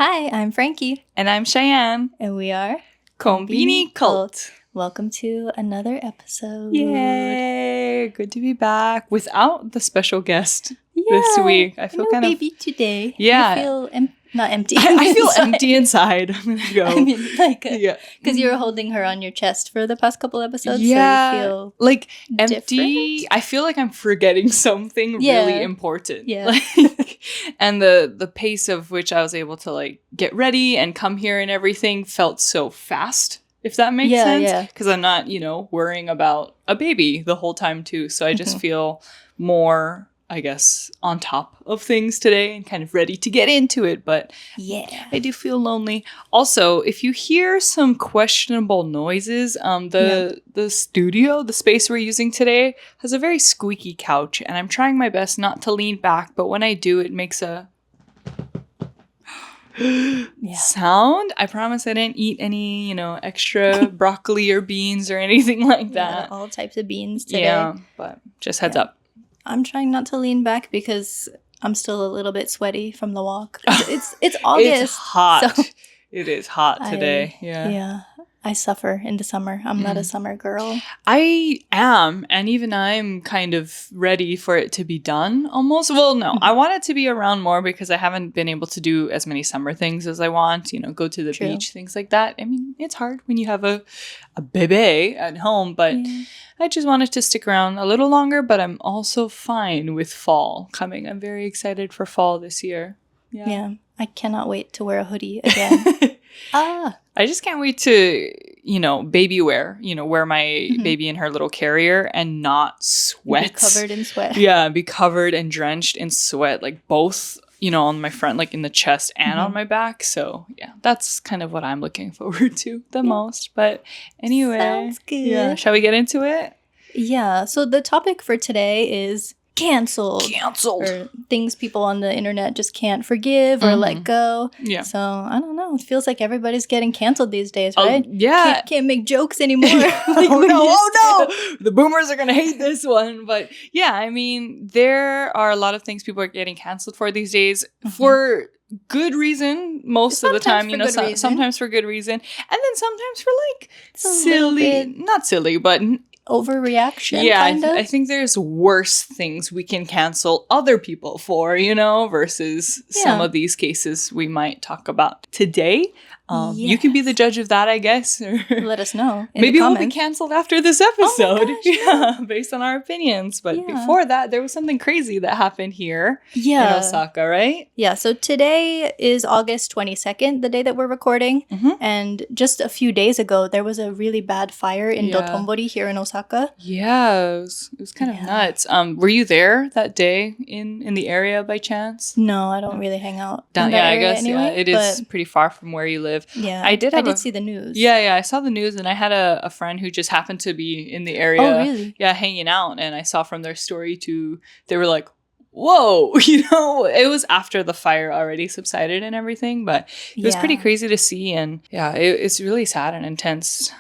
Hi, I'm Frankie. And I'm Cheyenne. And we are Conbini Cult. Welcome to another episode. Yay! Good to be back without the special guest this week. I feel kind baby today. Yeah. I feel not empty. I feel empty inside. I'm gonna go. I mean, like, yeah, because you were holding her on your chest for the past couple episodes. Yeah, so you feel like empty. Different? I feel like I'm forgetting something really important. Yeah, like, and the pace of which I was able to like get ready and come here and everything felt so fast. If that makes sense. Yeah. Because I'm not, worrying about a baby the whole time too. So I just feel more, I guess, on top of things today and kind of ready to get into it. But yeah, I do feel lonely. Also, if you hear some questionable noises, the studio, the space we're using today, has a very squeaky couch. And I'm trying my best not to lean back. But when I do, it makes a sound. I promise I didn't eat any, extra broccoli or beans or anything like that. All types of beans today. Yeah, but just heads up. I'm trying not to lean back because I'm still a little bit sweaty from the walk. It's August. It's hot. So it is hot today. Yeah. I suffer in the summer. I'm not a summer girl. I am, and even I'm kind of ready for it to be done almost. Well, no, I want it to be around more because I haven't been able to do as many summer things as I want, go to the beach, things like that. I mean, it's hard when you have a bebe at home, but I just wanted to stick around a little longer, but I'm also fine with fall coming. I'm very excited for fall this year. Yeah. I cannot wait to wear a hoodie again. I just can't wait to, baby wear, wear my baby in her little carrier and not sweat. Be covered in sweat. Yeah, be covered and drenched in sweat, like both, on my front, like in the chest and on my back. So, yeah, that's kind of what I'm looking forward to the most. But anyway. Sounds good. Yeah, shall we get into it? Yeah, so the topic for today is canceled. Or things people on the internet just can't forgive or let go. Yeah. So, I don't know. It feels like everybody's getting canceled these days, right? Yeah. Can't make jokes anymore. Oh no! The boomers are going to hate this one. But yeah, I mean, there are a lot of things people are getting canceled for these days for good reason most of the time, sometimes for good reason. And then sometimes for like silly, not silly, but overreaction. Yeah, kind of. I think there's worse things we can cancel other people for, versus some of these cases we might talk about today. You can be the judge of that, I guess. Let us know. Maybe we'll be canceled after this episode. Oh gosh, based on our opinions. But before that, there was something crazy that happened here in Osaka, right? Yeah, so today is August 22nd, the day that we're recording. And just a few days ago, there was a really bad fire in Dotonbori here in Osaka. Yeah, it was kind of nuts. Were you there that day in the area by chance? No, I don't really hang out in that I area guess, anyway, it is pretty far from where you live. Yeah, I did see the news. Yeah, I saw the news, and I had a friend who just happened to be in the area. Oh, really? Yeah, hanging out, and I saw from their story too, they were like, whoa, it was after the fire already subsided and everything, but it was pretty crazy to see, and it's really sad and intense,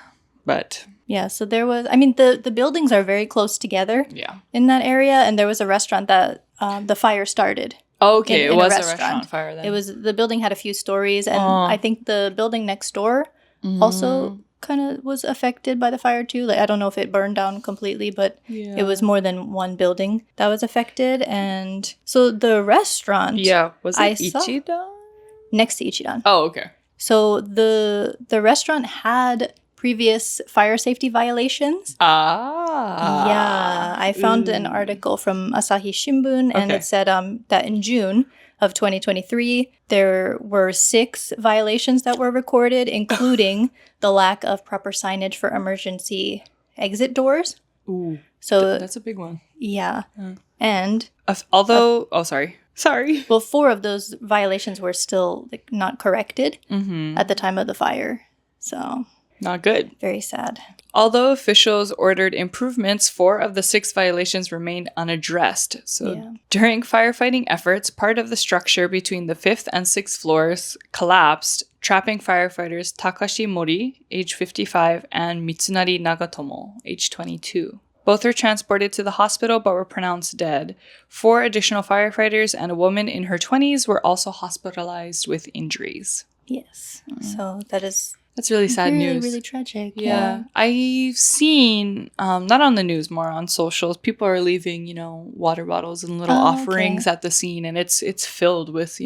but... Yeah, so there was, the buildings are very close together in that area, and there was a restaurant that the fire started. Okay, it was a restaurant fire then. The building had a few stories, and I think the building next door also kind of was affected by the fire too. Like, I don't know if it burned down completely, but it was more than one building that was affected. And so the restaurant... Yeah, was it Ichidan? Next to Ichidan. Oh, okay. So the restaurant had previous fire safety violations. Yeah, I found an article from Asahi Shimbun, and it said that in June of 2023, there were 6 violations that were recorded, including the lack of proper signage for emergency exit doors. Ooh, so that's a big one. Yeah, and although, sorry. Well, 4 of those violations were still not corrected at the time of the fire. So... Not good. Very sad. Although officials ordered improvements, 4 of the 6 violations remained unaddressed. So during firefighting efforts, part of the structure between the 5th and 6th floors collapsed, trapping firefighters Takashi Mori, age 55, and Mitsunari Nagatomo, age 22. Both were transported to the hospital but were pronounced dead. 4 additional firefighters and a woman in her 20s were also hospitalized with injuries. Yes. So that's really sad really, news. Really tragic. Yeah. I've seen, not on the news, more on socials, people are leaving, water bottles and little offerings at the scene. And it's filled with,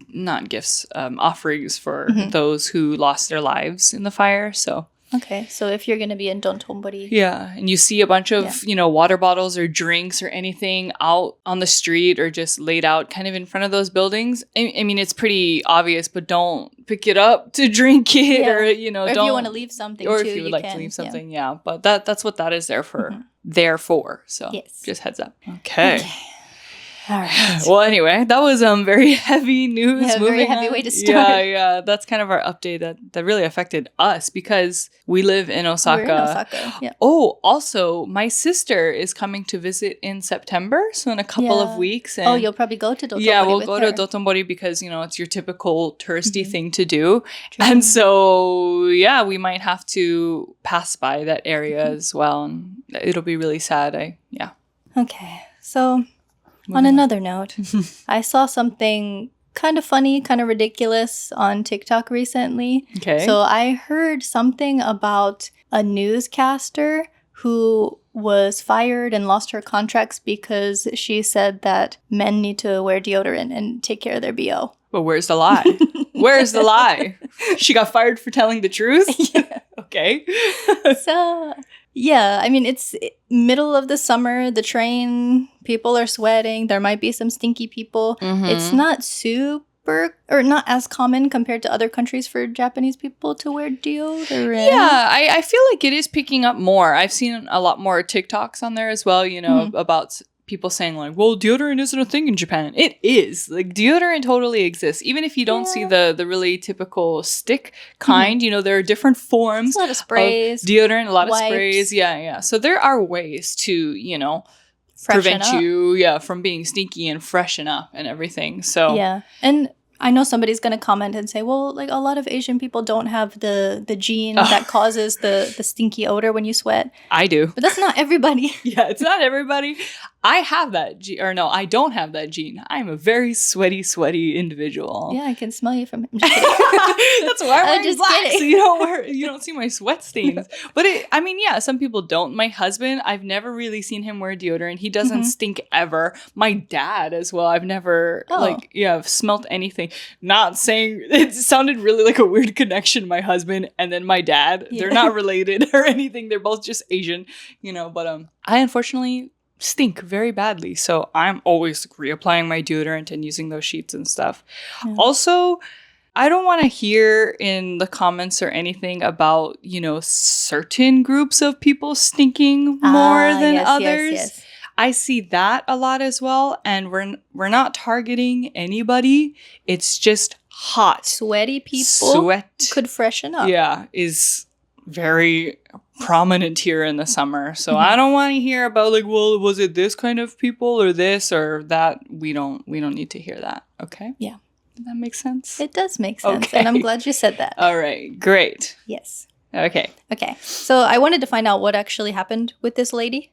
not gifts, offerings for those who lost their lives in the fire. So. Okay, so if you're going to be in Dontonbori. Yeah, and you see a bunch of, water bottles or drinks or anything out on the street or just laid out kind of in front of those buildings. I mean, it's pretty obvious, but don't pick it up to drink it or, or don't. If you want to leave something, or too, if you would like to leave something, yeah. But that's what that is there for. So just heads up. Okay. All right. Well, anyway, that was very heavy news. Yeah, very heavy way to start. Yeah. That's kind of our update that really affected us because we live in Osaka. We're in Osaka. Yeah. Oh, also, my sister is coming to visit in September, so in a couple of weeks. And you'll probably go to Dotonbori. Yeah, we'll go to Dotonbori because it's your typical touristy thing to do, and so we might have to pass by that area as well, and it'll be really sad. Okay, so. On another note, I saw something kind of funny, kind of ridiculous on TikTok recently. Okay. So I heard something about a newscaster who was fired and lost her contracts because she said that men need to wear deodorant and take care of their BO. But where's the lie? Where's the lie? She got fired for telling the truth? Yeah. Okay. So... yeah, I mean, it's middle of the summer, the train, people are sweating, there might be some stinky people. It's not not as common compared to other countries for Japanese people to wear deodorant. Yeah, I feel like it is picking up more. I've seen a lot more TikToks on there as well, about people saying like, well, deodorant isn't a thing in Japan. It is. Like, deodorant totally exists. Even if you don't see the really typical stick kind, there are different forms. A lot of sprays. Of deodorant, a lot wipes. of sprays. Yeah. So there are ways to, prevent you, from being sneaky and freshen up and everything. So. Yeah. And I know somebody's going to comment and say, well, like a lot of Asian people don't have the gene that causes the stinky odor when you sweat. I do. But that's not everybody. Yeah, it's not everybody. I have that gene. Or no, I don't have that gene. I'm a very sweaty individual. Yeah, I can smell you from... That's why I'm wearing black. Kidding. So you don't see my sweat stains. But some people don't. My husband, I've never really seen him wear deodorant. He doesn't stink ever. My dad as well. I've never smelt anything. Not saying it sounded really like a weird connection, my husband and then my dad. Yeah. They're not related or anything. They're both just Asian, but I unfortunately stink very badly. So I'm always reapplying my deodorant and using those sheets and stuff. Yeah. Also, I don't want to hear in the comments or anything about, certain groups of people stinking more than others. Yes. I see that a lot as well. And we're not targeting anybody. It's just hot. Sweaty people could freshen up. Yeah, is very prominent here in the summer. So I don't want to hear about like, well, was it this kind of people or this or that? We don't need to hear that. Okay? Yeah. Does that make sense? It does make sense. Okay. And I'm glad you said that. All right. Great. Yes. Okay. So I wanted to find out what actually happened with this lady.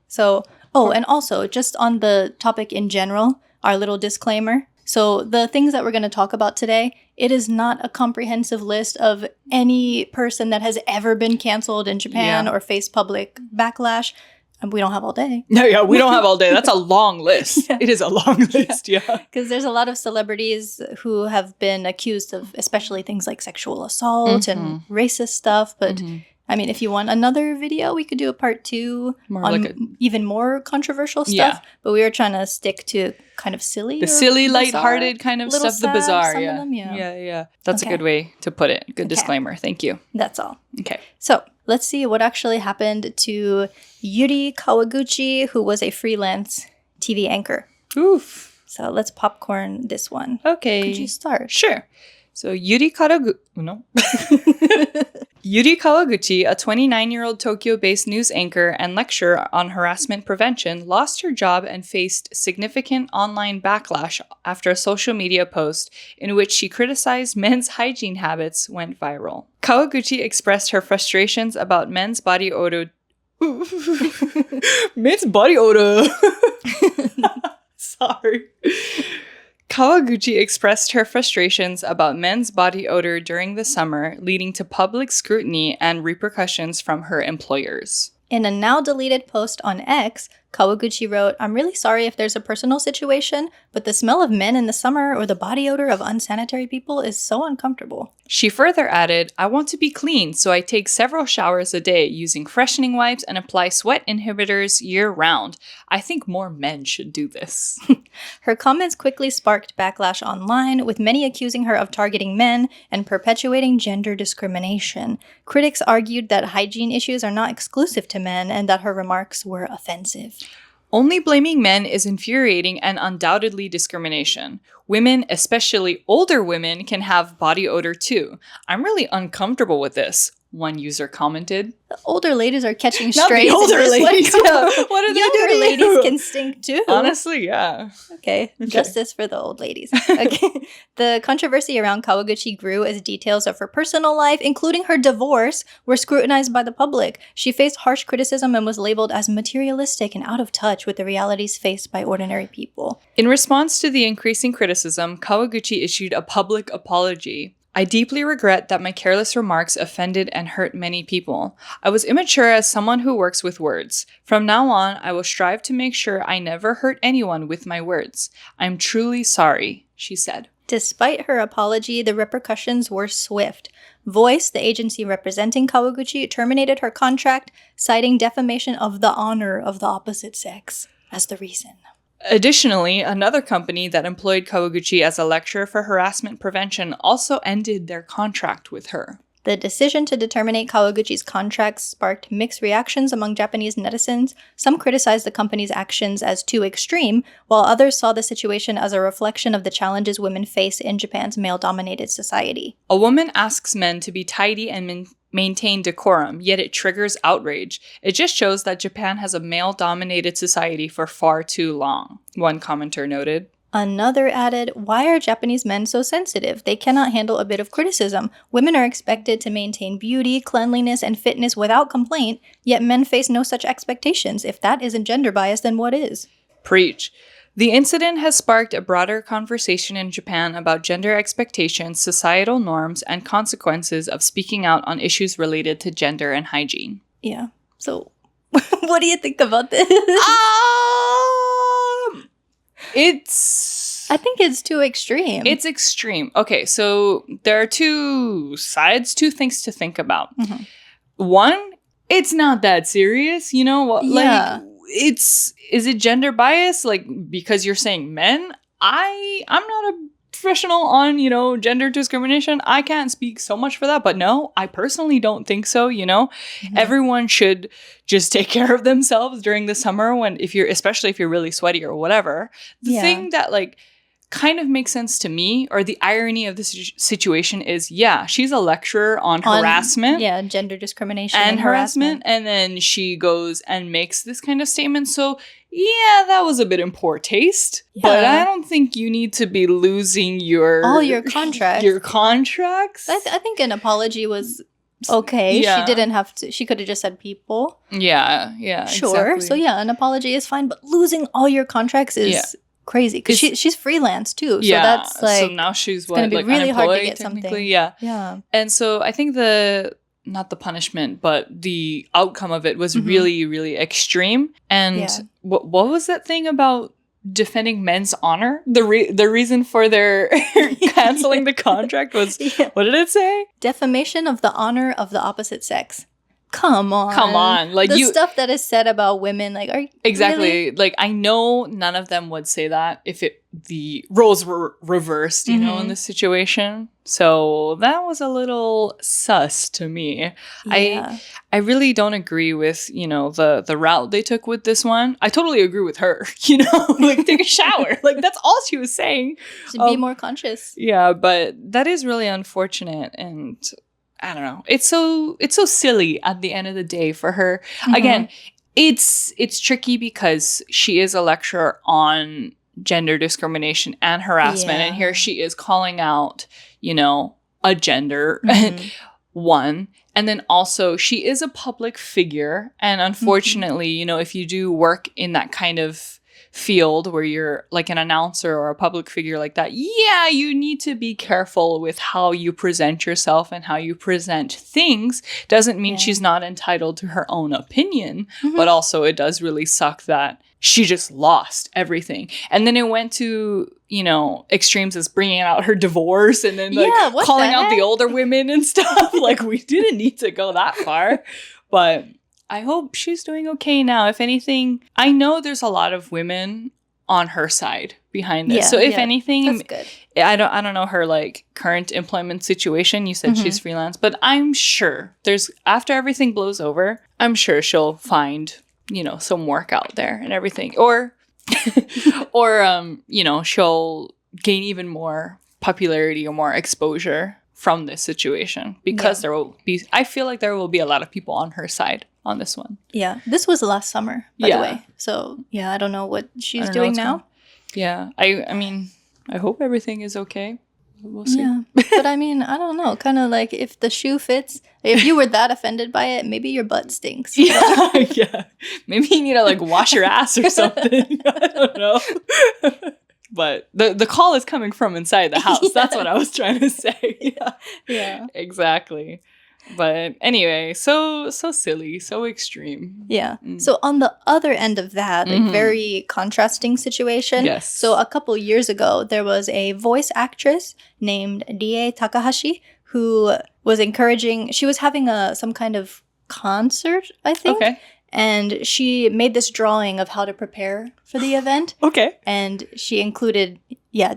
So, and also just on the topic in general, our little disclaimer. So the things that we're going to talk about today, it is not a comprehensive list of any person that has ever been canceled in Japan or faced public backlash. And we don't have all day. No, we don't have all day. That's a long list. Yeah. It is a long list, Because there's a lot of celebrities who have been accused of especially things like sexual assault and racist stuff. But I mean, if you want another video, we could do a part 2 on even more controversial stuff. Yeah. But we were trying to stick to kind of silly. The silly, lighthearted kind of stuff. The bizarre. Some of them, yeah. That's a good way to put it. Good disclaimer. Thank you. That's all. Okay. So let's see what actually happened to Yuri Kawaguchi, who was a freelance TV anchor. Oof. So let's popcorn this one. Okay. Could you start? Sure. So Yuri Kawaguchi, a 29-year-old Tokyo-based news anchor and lecturer on harassment prevention, lost her job and faced significant online backlash after a social media post in which she criticized men's hygiene habits went viral. Kawaguchi expressed her frustrations about men's body odor Men's body odor. Sorry. Kawaguchi expressed her frustrations about men's body odor during the summer, leading to public scrutiny and repercussions from her employers. In a now-deleted post on X, Kawaguchi wrote, "I'm really sorry if there's a personal situation, but the smell of men in the summer or the body odor of unsanitary people is so uncomfortable." She further added, "I want to be clean, so I take several showers a day using freshening wipes and apply sweat inhibitors year-round. I think more men should do this." Her comments quickly sparked backlash online, with many accusing her of targeting men and perpetuating gender discrimination. Critics argued that hygiene issues are not exclusive to men and that her remarks were offensive. Only blaming men is infuriating and undoubtedly discrimination. Women, especially older women, can have body odor too. I'm really uncomfortable with this, one user commented. The older ladies are catching strays. Not the older ladies. What are they younger doing? ladies can stink too. Honestly, yeah. Okay, justice for the old ladies. Okay. The controversy around Kawaguchi grew as details of her personal life, including her divorce, were scrutinized by the public. She faced harsh criticism and was labeled as materialistic and out of touch with the realities faced by ordinary people. In response to the increasing criticism, Kawaguchi issued a public apology. "I deeply regret that my careless remarks offended and hurt many people. I was immature as someone who works with words. From now on, I will strive to make sure I never hurt anyone with my words. I'm truly sorry," she said. Despite her apology, the repercussions were swift. Voice, the agency representing Kawaguchi, terminated her contract, citing defamation of the honor of the opposite sex as the reason. Additionally, another company that employed Kawaguchi as a lecturer for harassment prevention also ended their contract with her. The decision to terminate Kawaguchi's contract sparked mixed reactions among Japanese netizens. Some criticized the company's actions as too extreme, while others saw the situation as a reflection of the challenges women face in Japan's male-dominated society. A woman asks men to be tidy and maintain decorum, yet it triggers outrage. It just shows that Japan has a male-dominated society for far too long, one commenter noted. Another added, "Why are Japanese men so sensitive? They cannot handle a bit of criticism. Women are expected to maintain beauty, cleanliness, and fitness without complaint, yet men face no such expectations. If that isn't gender bias, then what is?" Preach. The incident has sparked a broader conversation in Japan about gender expectations, societal norms, and consequences of speaking out on issues related to gender and hygiene. Yeah. So, what do you think about this? I think it's too extreme. It's extreme. Okay, so there are two things to think about. Mm-hmm. One, it's not that serious, you know? Yeah. Like, is it gender bias? Like, because you're saying men? I'm not a professional on, gender discrimination. I can't speak so much for that, but no, I personally don't think so, Mm-hmm. Everyone should just take care of themselves during the summer especially if you're really sweaty or whatever. The thing that kind of makes sense to me, or the irony of this situation is, she's a lecturer on harassment. Yeah, gender discrimination and harassment. And then she goes and makes this kind of statement. So, that was a bit in poor taste. Yeah. But I don't think you need to be losing all your contracts. Your contracts. I think an apology was okay. Yeah. She didn't have to. She could have just said people. Yeah, sure. Exactly. So, an apology is fine. But losing all your contracts is crazy, because she's freelance too, so that's so now she's gonna be really hard to get something. Yeah. And so I think not the punishment, but the outcome of it was really, really extreme. And what was that thing about defending men's honor? The reason for their canceling the contract was what did it say? Defamation of the honor of the opposite sex. Come on. Like, the stuff that is said about women, like, are exactly really? Like, I know none of them would say that if the roles were reversed, in this situation. So that was a little sus to me. Yeah. I really don't agree with, the route they took with this one. I totally agree with her, like, take a shower. Like, that's all she was saying. To be more conscious. Yeah, but that is really unfortunate, and I don't know. It's so silly at the end of the day for her. Mm-hmm. Again, it's tricky because she is a lecturer on gender discrimination and harassment, and here she is calling out, a gender. Mm-hmm. one. And then also, she is a public figure. And unfortunately, you know, if you do work in that kind of field where you're like an announcer or a public figure like that, yeah, you need to be careful with how you present yourself and how you present things. Doesn't mean she's not entitled to her own opinion, but also it does really suck that she just lost everything. And then it went to, you know, extremes as bringing out her divorce and then like calling out the older women and stuff. Like, we didn't need to go that far, but I hope she's doing okay now. If anything, I know there's a lot of women on her side behind this. So if anything, that's good. I don't know her like current employment situation. You said she's freelance, but I'm sure after everything blows over, I'm sure she'll find, you know, some work out there and everything. Or you know, she'll gain even more popularity or more exposure from this situation because I feel like there will be a lot of people on her side on this one. Yeah. This was last summer, by the way. So, yeah, I don't know what she's doing now. I mean, I hope everything is okay. We'll see. Yeah. But I mean, I don't know. Kind of like if the shoe fits, if you were that offended by it, maybe your butt stinks. Yeah. Maybe you need to like wash your ass or something. I don't know. But the call is coming from inside the house. That's what I was trying to say. Yeah. Exactly. But anyway, so silly, so extreme. Yeah. So on the other end of that, like very contrasting situation. Yes. So a couple years ago, there was a voice actress named Rie Takahashi who was she was having some kind of concert, I think. Okay. And she made this drawing of how to prepare for the event. Okay. And she included,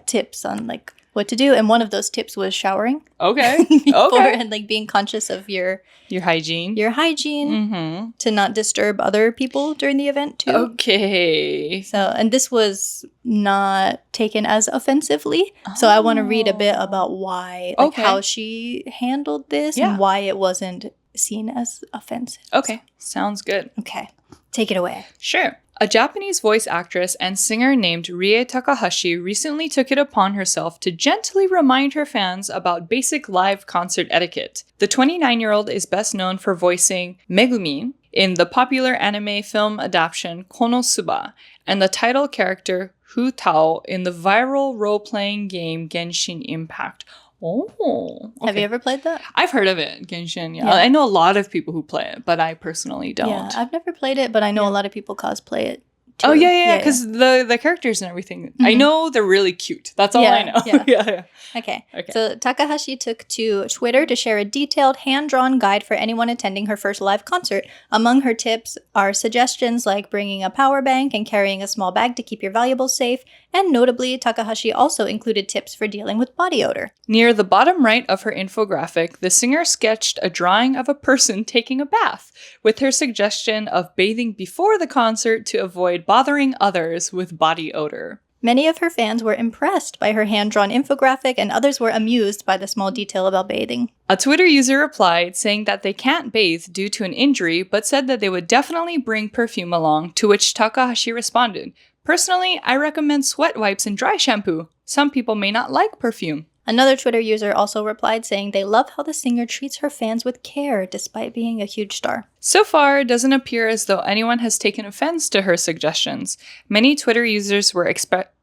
tips on like what to do. And one of those tips was showering. Okay. And like being conscious of your hygiene. To not disturb other people during the event too. Okay. So, and this was not taken as offensively. So I want to read a bit about why, like how she handled this and why it wasn't seen as offensive. Okay. Sounds good. Okay. Take it away. Sure. A Japanese voice actress and singer named Rie Takahashi recently took it upon herself to gently remind her fans about basic live concert etiquette. The 29-year-old is best known for voicing Megumi in the popular anime film adaptation Konosuba and the title character Hu Tao in the viral role-playing game Genshin Impact. Oh. Okay. Have you ever played that? I've heard of it, Genshin. Yeah. I know a lot of people who play it, but I personally don't. Yeah, I've never played it, but I know a lot of people cosplay it too. Oh, yeah, because the characters and everything, I know they're really cute. That's all I know. Yeah. Okay. So Takahashi took to Twitter to share a detailed hand-drawn guide for anyone attending her first live concert. Among her tips are suggestions like bringing a power bank and carrying a small bag to keep your valuables safe. And notably, Takahashi also included tips for dealing with body odor. Near the bottom right of her infographic, the singer sketched a drawing of a person taking a bath, with her suggestion of bathing before the concert to avoid bothering others with body odor. Many of her fans were impressed by her hand-drawn infographic, and others were amused by the small detail about bathing. A Twitter user replied, saying that they can't bathe due to an injury, but said that they would definitely bring perfume along, to which Takahashi responded, "Personally, I recommend sweat wipes and dry shampoo. Some people may not like perfume." Another Twitter user also replied saying they love how the singer treats her fans with care despite being a huge star. So far, it doesn't appear as though anyone has taken offense to her suggestions. Many Twitter users were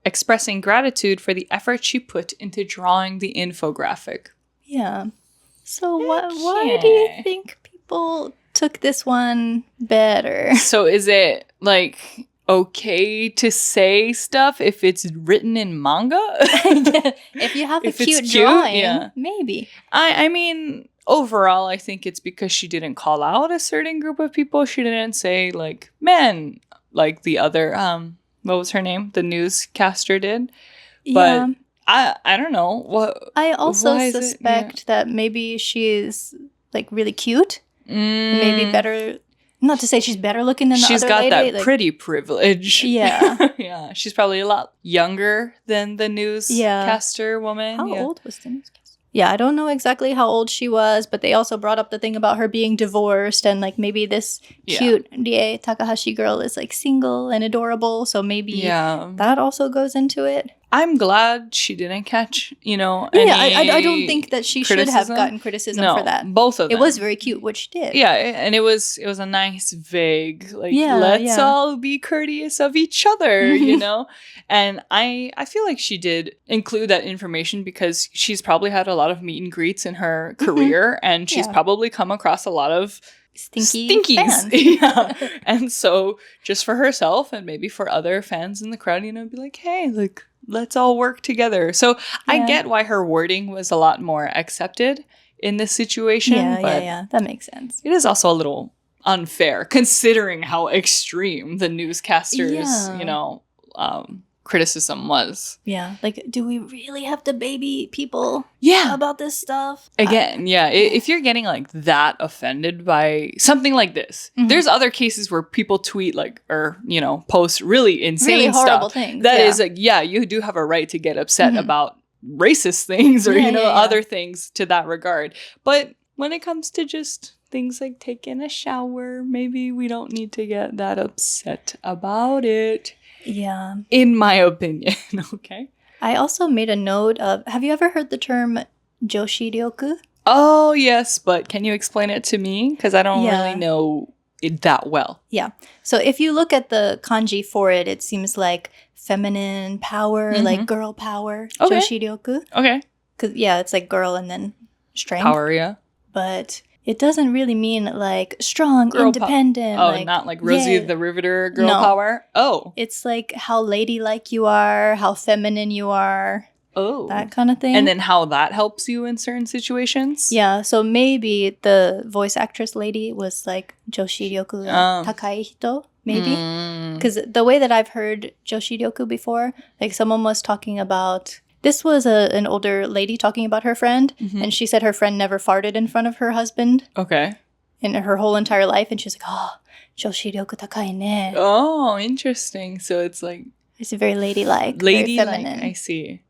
expressing gratitude for the effort she put into drawing the infographic. Yeah. So why do you think people took this one better? So is it like okay to say stuff if it's written in manga? If you have a cute drawing, maybe. I mean, overall, I think it's because she didn't call out a certain group of people. She didn't say, like, men, like the other, what was her name? The newscaster did. But I don't know. I also suspect that maybe she's, like, really cute. Maybe better... Not to say she's better looking than the other lady. She's got that pretty privilege. Yeah. Yeah. She's probably a lot younger than the newscaster woman. How old was the newscaster? Yeah, I don't know exactly how old she was, but they also brought up the thing about her being divorced and like maybe this cute Rie Takahashi girl is like single and adorable. So maybe that also goes into it. I'm glad she didn't catch, I don't think that she should have gotten criticism for that. Both of them. It was very cute what she did. Yeah, and it was a nice vague, let's all be courteous of each other, And I feel like she did include that information because she's probably had a lot of meet and greets in her career, and she's probably come across a lot of stinkies. Yeah. And so just for herself and maybe for other fans in the crowd, be like, hey, let's all work together. So I get why her wording was a lot more accepted in this situation. Yeah. That makes sense. It is also a little unfair considering how extreme the newscasters, criticism was. Yeah. Do we really have to baby people about this stuff? Again, if you're getting that offended by something like this, there's other cases where people tweet or post really insane really horrible stuff. Things. That is you do have a right to get upset about racist things or other things to that regard. But when it comes to just things like taking a shower, maybe we don't need to get that upset about it. Yeah. In my opinion. Okay. I also made a note of, have you ever heard the term jyoshi ryoku? Oh, yes. But can you explain it to me? Because I don't really know it that well. Yeah. So if you look at the kanji for it, it seems like feminine power, girl power. Okay. Jyoshi ryoku. Okay. Because, it's girl and then strength. Power, yeah. But it doesn't really mean strong, girl independent. Not like Rosie the Riveter girl power? Oh. It's how ladylike you are, how feminine you are. Oh. That kind of thing. And then how that helps you in certain situations? Yeah, so maybe the voice actress lady was Joshi Ryoku Takai Hito, maybe. Because the way that I've heard Joshi Ryoku before, someone was talking about... This was an older lady talking about her friend, and she said her friend never farted in front of her husband. Okay. In her whole entire life, and she's joshi ryoku takai ne. Oh, interesting. So it's it's very ladylike, very feminine. I see.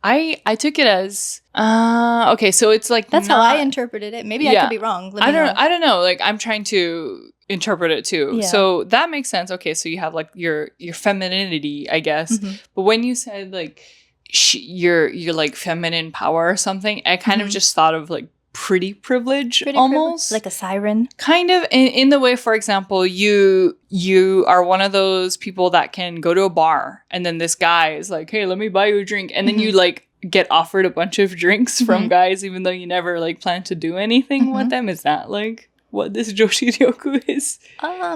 I took it as okay, so it's that's how I interpreted it. Maybe I could be wrong. I don't know. I'm trying to interpret it too. Yeah. So that makes sense. Okay, so you have your femininity, I guess. But when you said you're feminine power or something, I kind of just thought of pretty privilege almost. Like a siren. Kind of in the way, for example, you are one of those people that can go to a bar and then this guy is like, hey, let me buy you a drink. And then you get offered a bunch of drinks from guys even though you never plan to do anything with them. Is that what this Joshi Ryoku is?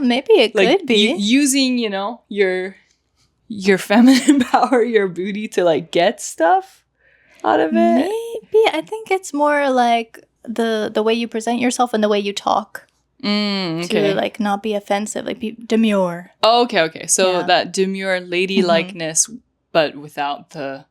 Maybe it could be. Using, your feminine power, your booty to get stuff out of it? Maybe. I think it's more the way you present yourself and the way you talk. Okay. To not be offensive, be demure. Oh, okay. So that demure ladylikeness, but without the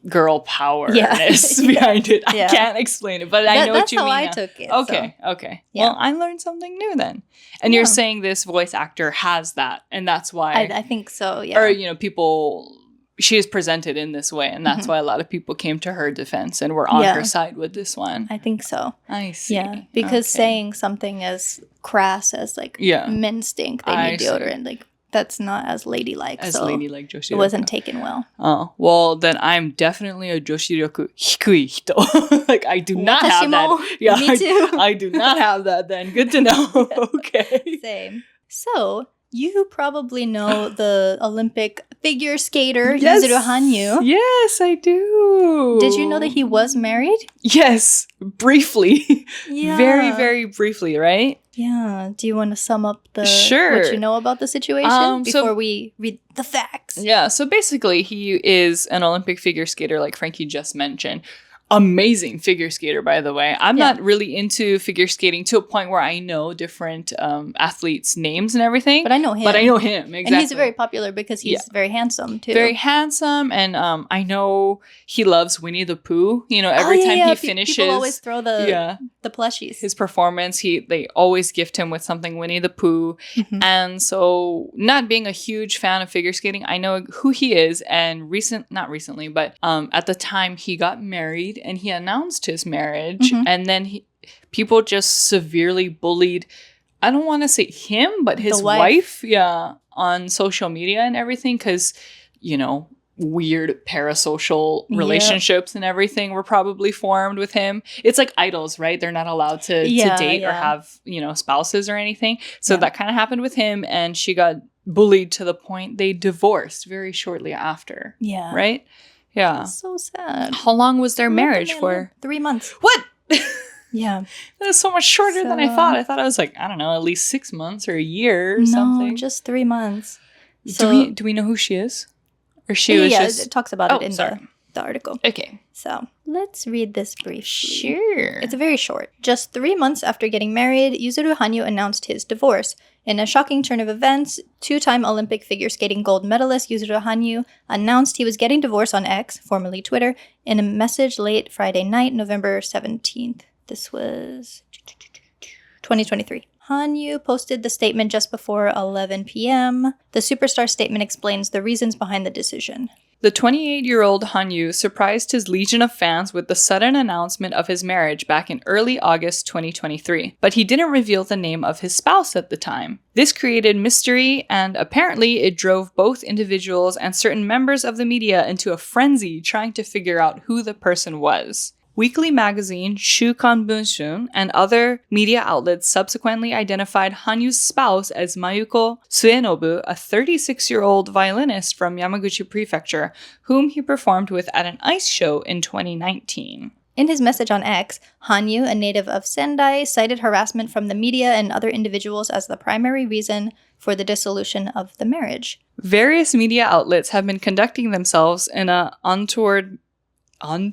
girl powerness behind it. I can't explain it, but I know what you mean. That's how I took it. Okay, so. Okay. Yeah. Well, I learned something new then. And you're saying this voice actor has that, and that's why... I think so, yeah. Or, people... She is presented in this way, and that's why a lot of people came to her defense and were on her side with this one. I think so. I see. Yeah, because saying something as crass as, men stink, they need deodorant, that's not as ladylike. As ladylike Joshi Ryoku. It wasn't taken well. Oh, well, then I'm definitely a Joshi Ryoku hikui hito. I do not have that. Yeah, me too. I do not have that then. Good to know. Okay. Same. So, you probably know the Olympic figure skater, Yuzuru Hanyu. Yes, I do. Did you know that he was married? Yes, briefly. Yeah. Very, very briefly, right? Yeah. Do you want to sum up what you know about the situation before we read the facts? Yeah. So basically, he is an Olympic figure skater, like Frankie just mentioned. Amazing figure skater, by the way. I'm not really into figure skating to a point where I know different athletes' names and everything. But I know him. Exactly. And he's very popular because he's very handsome, too. Very handsome. And I know he loves Winnie the Pooh. Every time he finishes... People always throw the plushies. His performance, they always gift him with something Winnie the Pooh. And so, not being a huge fan of figure skating, I know who he is. And not recently, but at the time he got married, and he announced his marriage, and then people just severely bullied, I don't want to say him, but his wife, on social media and everything, because, weird parasocial relationships and everything were probably formed with him. It's like idols, right? They're not allowed to date or have, spouses or anything. So that kind of happened with him, and she got bullied to the point they divorced very shortly after. Yeah. Right? Yeah. That's so sad. How long was their marriage for? 3 months. What? Yeah. That was so much shorter than I thought. I thought it was like, I don't know, at least 6 months or a year or something. No, just 3 months. So, do we know who she is? Or she was just... it talks about it in the article. Okay. So, let's read this briefly. Sure. It's very short. Just 3 months after getting married, Yuzuru Hanyu announced his divorce. In a shocking turn of events, 2-time Olympic figure skating gold medalist Yuzuru Hanyu announced he was getting divorced on X, formerly Twitter, in a message late Friday night, November 17th. This was 2023. Hanyu posted the statement just before 11 p.m. The superstar statement explains the reasons behind the decision. The 28-year-old Hanyu surprised his legion of fans with the sudden announcement of his marriage back in early August 2023, but he didn't reveal the name of his spouse at the time. This created mystery, and apparently it drove both individuals and certain members of the media into a frenzy trying to figure out who the person was. Weekly magazine Shukan Bunshun and other media outlets subsequently identified Hanyu's spouse as Mayuko Suenobu, a 36-year-old violinist from Yamaguchi Prefecture, whom he performed with at an ice show in 2019. In his message on X, Hanyu, a native of Sendai, cited harassment from the media and other individuals as the primary reason for the dissolution of the marriage. Various media outlets have been conducting themselves in a untoward? Can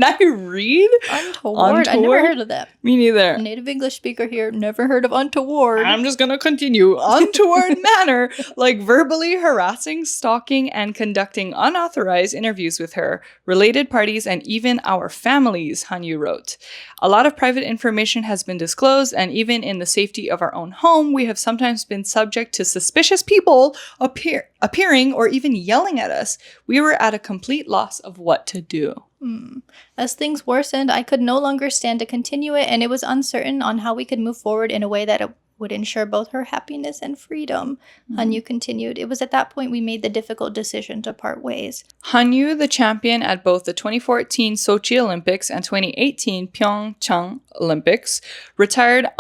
I read? Untoward? I never heard of that. Me neither. Native English speaker here, never heard of untoward. I'm just gonna continue. Untoward manner, like verbally harassing, stalking, and conducting unauthorized interviews with her, related parties, and even our families, Hanyu wrote. A lot of private information has been disclosed, and even in the safety of our own home, we have sometimes been subject to suspicious people appearing or even yelling at us. We were at a complete loss of what to do. As things worsened, I could no longer stand to continue it, and it was uncertain on how we could move forward in a way that it would ensure both her happiness and freedom. Hanyu continued. It was at that point we made the difficult decision to part ways. Hanyu, the champion at both the 2014 Sochi Olympics and 2018 Pyeongchang Olympics, retired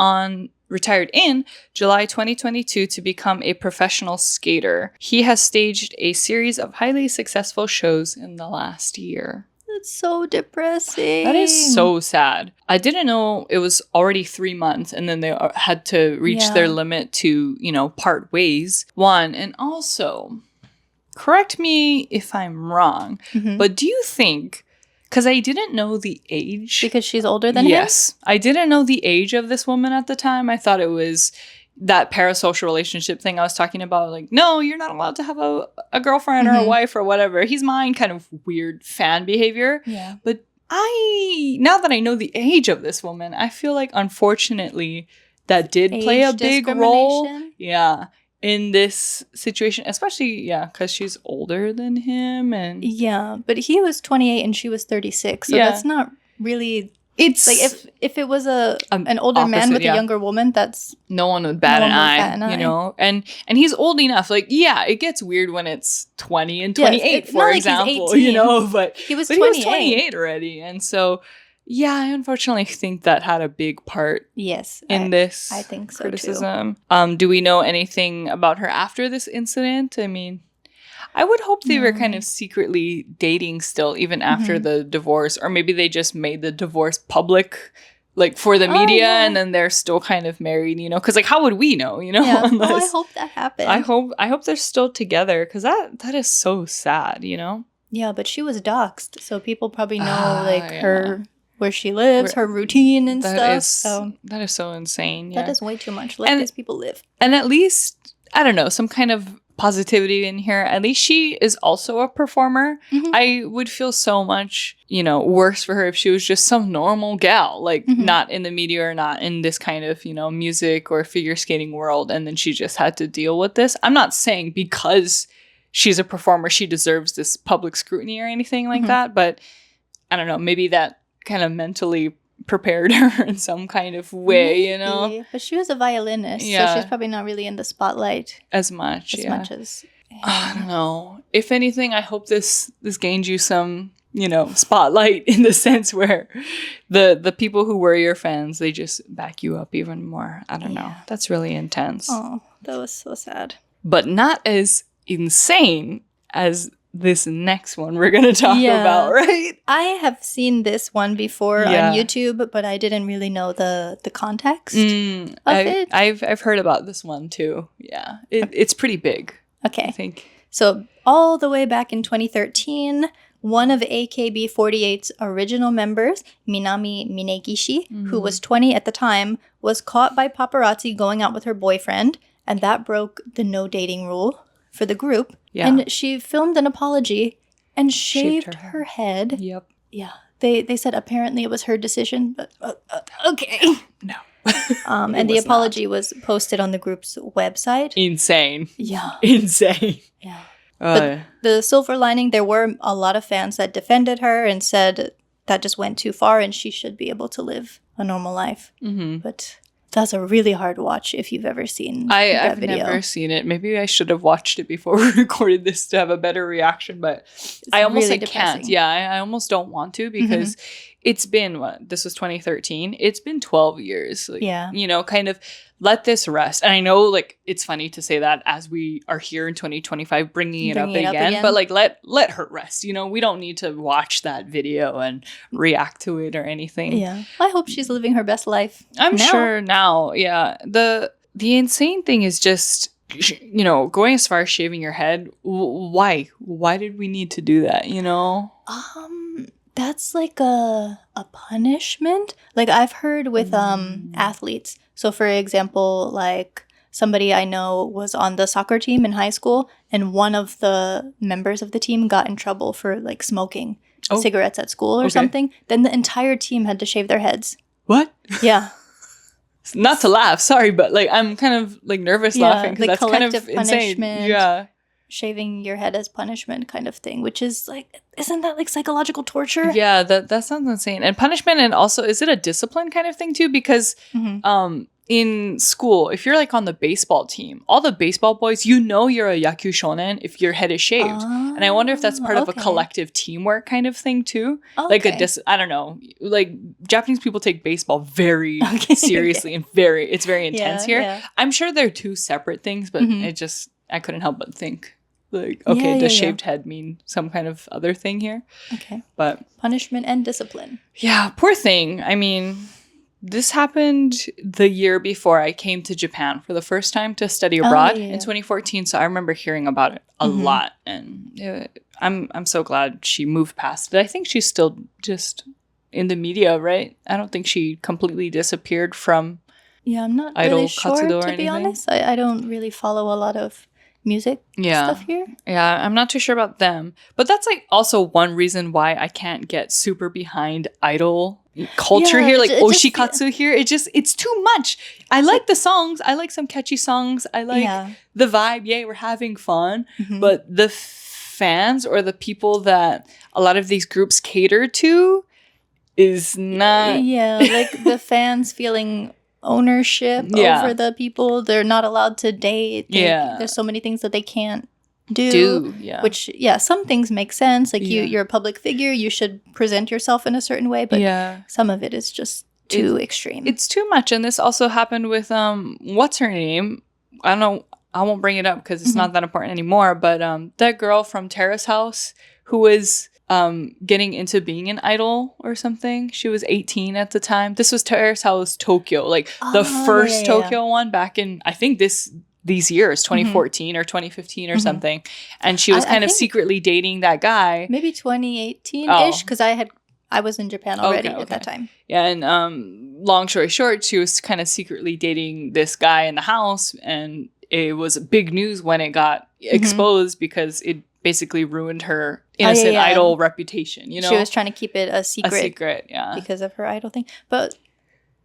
in July 2022 to become a professional skater. He has staged a series of highly successful shows in the last year. That's so depressing. That is so sad. I didn't know it was already 3 months and then they had to reach their limit to, part ways. One, and also, correct me if I'm wrong, but do you think... Because I didn't know the age. Because she's older than him? Yes. I didn't know the age of this woman at the time. I thought it was that parasocial relationship thing I was talking about. Like, no, you're not allowed to have a girlfriend or a wife or whatever. He's mine kind of weird fan behavior. Yeah. But now that I know the age of this woman, I feel like, unfortunately, that did play a big role. Yeah. In this situation, especially, because she's older than him. Yeah, but he was 28 and she was 36, so that's not really... It's like if it was an older man with a younger woman, that's... No one would bat an eye, And he's old enough. Like, it gets weird when it's 20 and 28, for example, but he was 28 already. And so... Yeah, I unfortunately think that had a big part in this I think so criticism. Too. Do we know anything about her after this incident? I mean, I would hope they were kind of secretly dating still, even after the divorce. Or maybe they just made the divorce public, like, for the media, and then they're still kind of married, Because, like, how would we know, Yeah. I hope that happened. I hope they're still together, because that is so sad, Yeah, but she was doxxed, so people probably know, her... where she lives, her routine and stuff. That is so insane. That is way too much. Let these people live. And at least, I don't know, some kind of positivity in here. At least she is also a performer. I would feel so much, worse for her if she was just some normal gal, like not in the media or not in this kind of, music or figure skating world. And then she just had to deal with this. I'm not saying because she's a performer, she deserves this public scrutiny or anything like that. But I don't know, maybe that kind of mentally prepared her in some kind of way, But she was a violinist, so she's probably not really in the spotlight as much as I don't know. If anything, I hope this gained you some, spotlight in the sense where the people who were your fans, they just back you up even more. I don't know. That's really intense. Oh, that was so sad. But not as insane as this next one we're going to talk about, right? I have seen this one before on YouTube, but I didn't really know the context of it. I've heard about this one too. Yeah. It's pretty big. Okay. I think. So all the way back in 2013, one of AKB48's original members, Minami Minegishi, who was 20 at the time, was caught by paparazzi going out with her boyfriend, and that broke the no dating rule for the group. Yeah. And she filmed an apology and shaved her head. Yep. Yeah. They said apparently it was her decision, but okay. No. And the apology was posted on the group's website. Insane. Yeah. Insane. Yeah. But the silver lining, there were a lot of fans that defended her and said that just went too far and she should be able to live a normal life. Mm-hmm. But that's a really hard watch if you've ever seen that video. I've never seen it. Maybe I should have watched it before we recorded this to have a better reaction, but I almost really can't. Yeah, I almost don't want to because it's been, this was 2013. It's been 12 years. Kind of let this rest. And I know, it's funny to say that as we are here in 2025 bringing it up again. But, let her rest. We don't need to watch that video and react to it or anything. Yeah. I hope she's living her best life I'm sure now. Yeah. The insane thing is just, going as far as shaving your head. Why? Why did we need to do that, That's like a punishment. I've heard with athletes. So for example, somebody I know was on the soccer team in high school, and one of the members of the team got in trouble for smoking cigarettes at school or something. Then the entire team had to shave their heads. What? Yeah. Not to laugh, sorry, but I'm kind of nervous laughing because that's kind of insane. Yeah. Shaving your head as punishment kind of thing, which is isn't that psychological torture? Yeah, that sounds insane. And punishment, and also, is it a discipline kind of thing too? Because in school, if you're on the baseball team, all the baseball boys, you're a yakyuu shonen if your head is shaved. And I wonder if that's part of a collective teamwork kind of thing too. Okay. I don't know. Japanese people take baseball very seriously and it's very intense here. Yeah. I'm sure they're two separate things, but I couldn't help but think. Does shaved head mean some kind of other thing here? Okay. But punishment and discipline. Yeah, poor thing. I mean, this happened the year before I came to Japan for the first time to study abroad in 2014. So I remember hearing about it a lot, and I'm so glad she moved past it. I think she's still just in the media, right? I don't think she completely disappeared from. Yeah, I'm not really sure, to be honest. I don't really follow a lot of music stuff here. Yeah, I'm not too sure about them. But that's also one reason why I can't get super behind idol culture here, oshikatsu here. It's too much. I like the songs. I like some catchy songs. I like the vibe. Yay, we're having fun. But the fans or the people that a lot of these groups cater to is not... the fans feeling ownership over the people. They're not allowed to date. There's so many things that they can't do. Which some things make sense. You're a public figure, you should present yourself in a certain way, but some of it is just too extreme. It's too much. And this also happened with what's her name? I don't know, I won't bring it up because it's not that important anymore, but that girl from Terrace House who was getting into being an idol or something. She was 18 at the time. This was Terrace House Tokyo, the first Tokyo one back in, I think these years, 2014 or 2015 or something. And she was kind of secretly dating that guy. Maybe 2018-ish, because I was in Japan already at that time. Yeah, and long story short, she was kind of secretly dating this guy in the house, and it was big news when it got exposed because it basically ruined her innocent idol reputation, She was trying to keep it a secret, because of her idol thing. But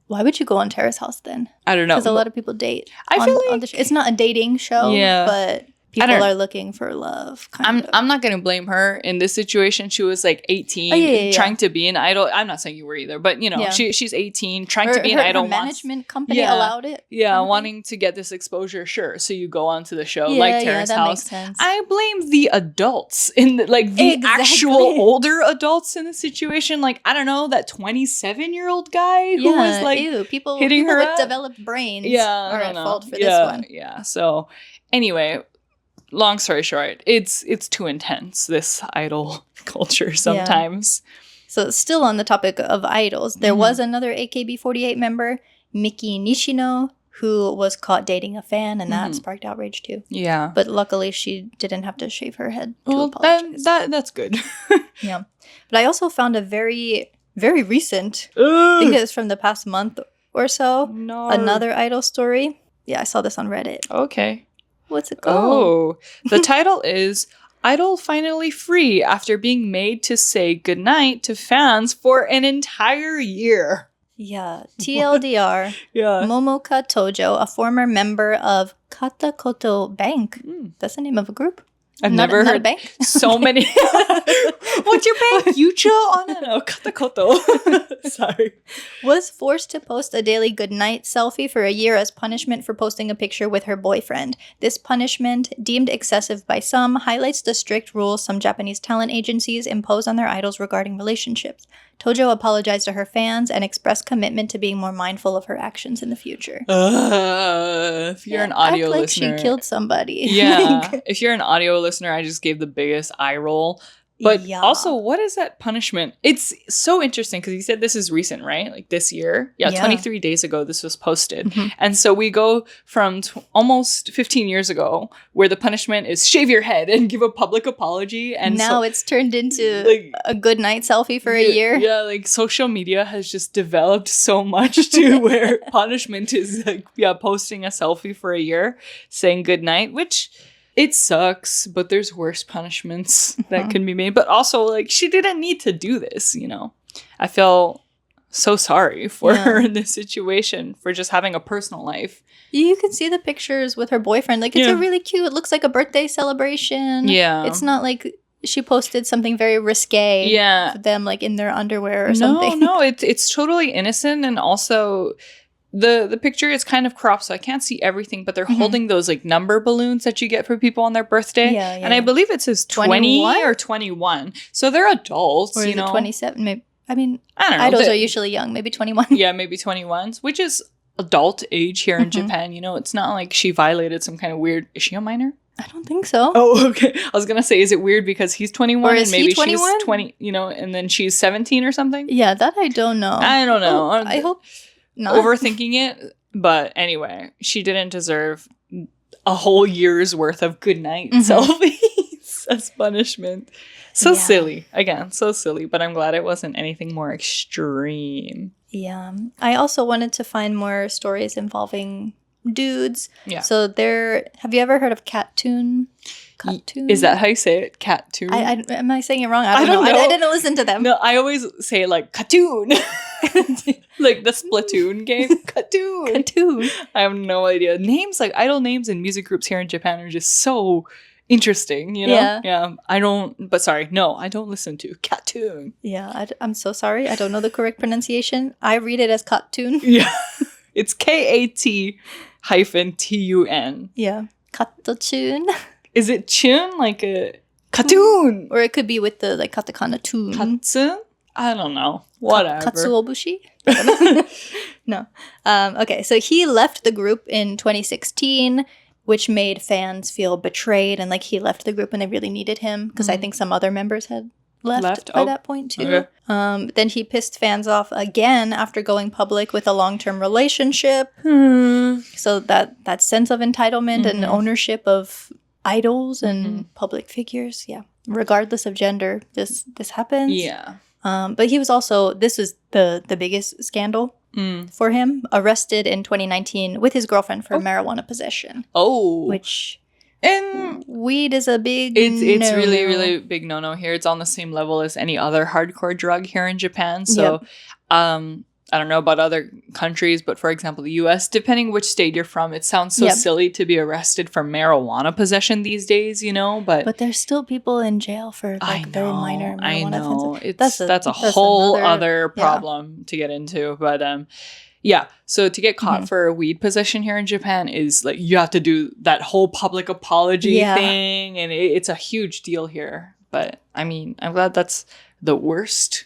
why would you go on Terrace House then? I don't know. Because a lot of people date. I feel it's not a dating show, but people are looking for love. I'm not gonna blame her in this situation. She was like 18, trying to be an idol. I'm not saying you were either, but you know, she's 18, trying to be an idol. Her management company allowed it. Yeah, wanting to get this exposure. Sure, so you go on to the show like Terrace House. Makes sense. I blame the adults in the actual older adults in the situation. Like, I don't know, that 27-year-old guy who was like people hitting her with developed brains are at fault for this one. Yeah. So anyway, long story short, it's too intense, this idol culture sometimes. So still on the topic of idols, there was another AKB48 member, Miki Nishino, who was caught dating a fan, and that sparked outrage too. Yeah. But luckily she didn't have to shave her head to apologize. That's good. Yeah. But I also found a very, very recent, I think it's from the past month or so, another idol story. Yeah, I saw this on Reddit. Okay. What's it called? Oh, the title is Idol Finally Free After Being Made to Say Goodnight to Fans for an Entire Year. Yeah, TLDR. Momoka Tojo, a former member of Katakoto Bank. That's the name of a group. I've never heard bank. So many. What's your bank? Yucho? Oh, no, Katakoto. Sorry. Was forced to post a daily goodnight selfie for a year as punishment for posting a picture with her boyfriend. This punishment, deemed excessive by some, highlights the strict rules some Japanese talent agencies impose on their idols regarding relationships. Tojo apologized to her fans and expressed commitment to being more mindful of her actions in the future. If you're an audio listener, she killed somebody. Yeah. If you're an audio listener, I just gave the biggest eye roll. But also, what is that punishment? It's so interesting because you said this is recent, right? Like this year. Yeah, 23 days ago this was posted. And so we go from almost 15 years ago where the punishment is shave your head and give a public apology. And now it's turned into like, a good night selfie for a year. Yeah, like social media has just developed so much to where punishment is like, posting a selfie for a year saying good night, which... It sucks, but there's worse punishments that can be made. But also, like, she didn't need to do this, you know. I feel so sorry for her in this situation, for just having a personal life. You can see the pictures with her boyfriend. Like, it's a really cute, it looks like a birthday celebration. Yeah. It's not like she posted something very risque for them, like, in their underwear or something. No, it's totally innocent. And also... The picture is kind of cropped, so I can't see everything, but they're holding those like number balloons that you get for people on their birthday. And I believe it says 20 or 21. So they're adults, or you know. 27? Maybe. I mean, I don't know. Idols are usually young, maybe 21. Yeah, maybe 21s, which is adult age here in Japan. You know, it's not like she violated some kind of weird... Is she a minor? I don't think so. Oh, okay. I was going to say, is it weird because he's 21 and maybe she's 20, you know, and then she's 17 or something? Yeah, that I don't know. I don't know. I hope... Not. Overthinking it, but anyway, she didn't deserve a whole year's worth of goodnight selfies as punishment. So silly. Again, so silly, but I'm glad it wasn't anything more extreme. Yeah. I also wanted to find more stories involving dudes. Yeah. So have you ever heard of Cattoon? Cattoon? Is that how you say it? Cattoon? Am I saying it wrong? I don't know. I didn't listen to them. No, I always say it like Cattoon. Like the Splatoon game. Cattoon. I have no idea. Names, like idol names and music groups here in Japan are just so interesting, you know? Yeah. I don't listen to Cattoon. Yeah, I'm so sorry. I don't know the correct pronunciation. I read it as Cattoon. Yeah. It's KAT-TUN. Yeah. Kattoon. Is it chun like a cartoon? Or it could be with the like katakana tune. Katsu? I don't know. Whatever. Katsuobushi? No. Okay, so he left the group in 2016, which made fans feel betrayed, and like he left the group when they really needed him, because I think some other members had left by that point too. Okay. Then he pissed fans off again after going public with a long-term relationship. So that sense of entitlement and ownership of idols and public figures, regardless of gender, this happens. But he was also, this was the biggest scandal for him, arrested in 2019 with his girlfriend for marijuana possession. Which, and weed is a big it's really, really big no-no here. It's on the same level as any other hardcore drug here in Japan. So I don't know about other countries, but for example, the US, depending which state you're from, it sounds so silly to be arrested for marijuana possession these days, you know, but there's still people in jail for like very minor marijuana offenses. That's a whole other problem to get into, but yeah, so to get caught for weed possession here in Japan is like you have to do that whole public apology thing, and it's a huge deal here. But I mean, I'm glad that's the worst,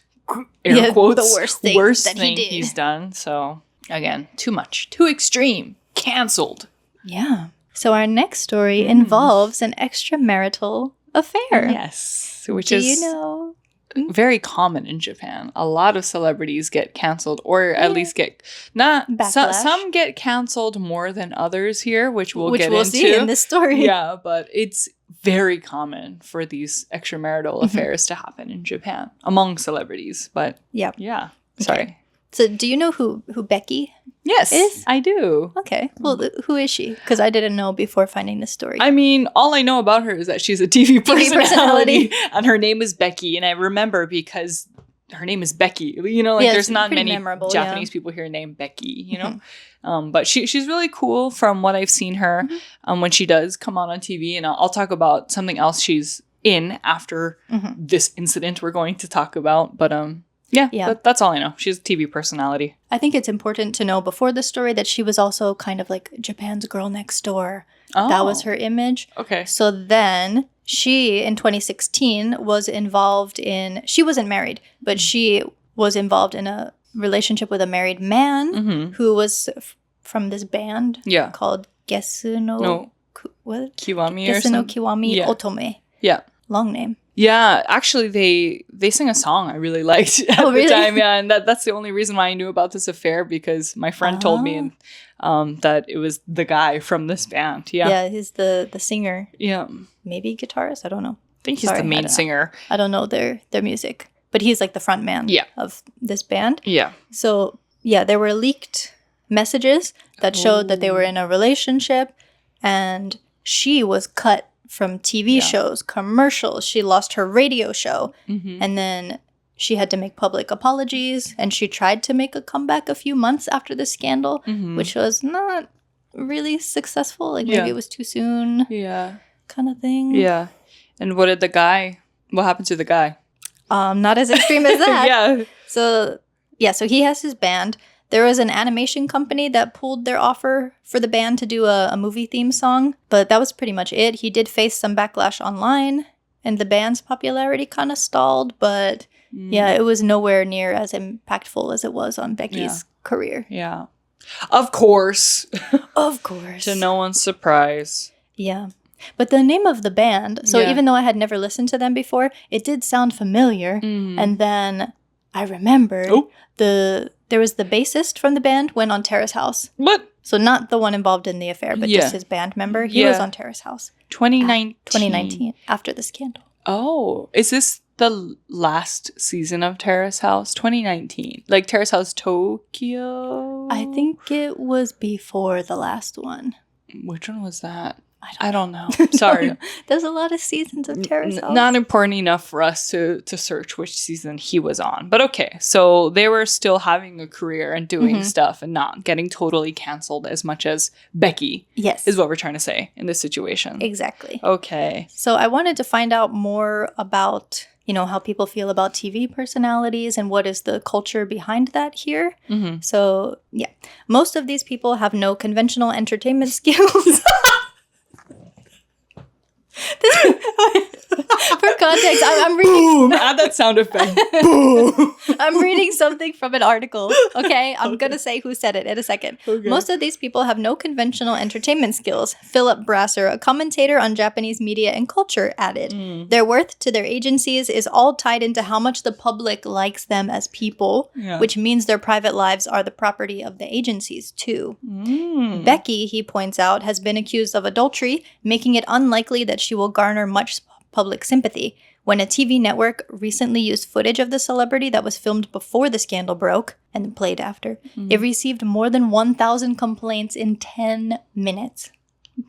air quotes, the worst thing he's done. So again, too much, too extreme, canceled. Yeah. So our next story involves an extramarital affair. Yes, which is you know? Very common in Japan. A lot of celebrities get canceled, or at least get some get canceled more than others here, which we'll see in this story. Yeah, but it's very common for these extramarital affairs to happen in Japan among celebrities. But yeah. Sorry. Okay. So do you know who Becky is? I do. Okay. Well, who is she? Because I didn't know before finding this story. I mean, all I know about her is that she's a TV personality. And her name is Becky. And I remember because her name is Becky. You know, like there's not many Japanese people here named Becky, you know? But she's really cool from what I've seen her when she does come on TV. And I'll talk about something else she's in after this incident we're going to talk about. But yeah. That's all I know. She's a TV personality. I think it's important to know before the story that she was also kind of like Japan's girl next door. Oh. That was her image. Okay. So then she, in 2016, was involved in... She wasn't married, but she was involved in a relationship with a married man who was from this band called Gesu no... Kiwami or Gesu no Kiwami Otome. Yeah. Long name. Yeah, actually, they sing a song I really liked at the time. Yeah, and that's the only reason why I knew about this affair, because my friend told me that it was the guy from this band. Yeah, he's the singer. Yeah, maybe guitarist. I don't know. I think he's the main singer. I don't know their music, but he's like the front man of this band. Yeah. So there were leaked messages that showed that they were in a relationship, and she was cut from TV shows, commercials. She lost her radio show. And then she had to make public apologies. And she tried to make a comeback a few months after the scandal, which was not really successful. Like maybe it was too soon. Yeah. Kind of thing. Yeah. And what happened to the guy? Not as extreme as that. So he has his band. There was an animation company that pulled their offer for the band to do a movie theme song, but that was pretty much it. He did face some backlash online, and the band's popularity kind of stalled, but it was nowhere near as impactful as it was on Becky's career. Yeah. Of course. Of course. To no one's surprise. Yeah. But the name of the band, so even though I had never listened to them before, it did sound familiar, and then I remembered there was the bassist from the band went on Terrace House. What? So not the one involved in the affair, but just his band member. He was on Terrace House. 2019, after the scandal. Oh, is this the last season of Terrace House? 2019. Like Terrace House Tokyo? I think it was before the last one. Which one was that? I don't know. Sorry. There's a lot of seasons of Terrace House. Not important enough for us to search which season he was on. But okay, so they were still having a career and doing stuff and not getting totally canceled as much as Becky. Yes. Is what we're trying to say in this situation. Exactly. Okay. So I wanted to find out more about, how people feel about TV personalities and what is the culture behind that here. So, most of these people have no conventional entertainment skills. For context, I'm reading. Boom! Add that sound effect. Boom! I'm reading something from an article. Okay, I'm gonna say who said it in a second. Okay. Most of these people have no conventional entertainment skills. Philip Brasser, a commentator on Japanese media and culture, added, "Their worth to their agencies is all tied into how much the public likes them as people, which means their private lives are the property of the agencies too." Becky, he points out, has been accused of adultery, making it unlikely that she will garner much public sympathy. When a TV network recently used footage of the celebrity that was filmed before the scandal broke and played after, it received more than 1,000 complaints in 10 minutes.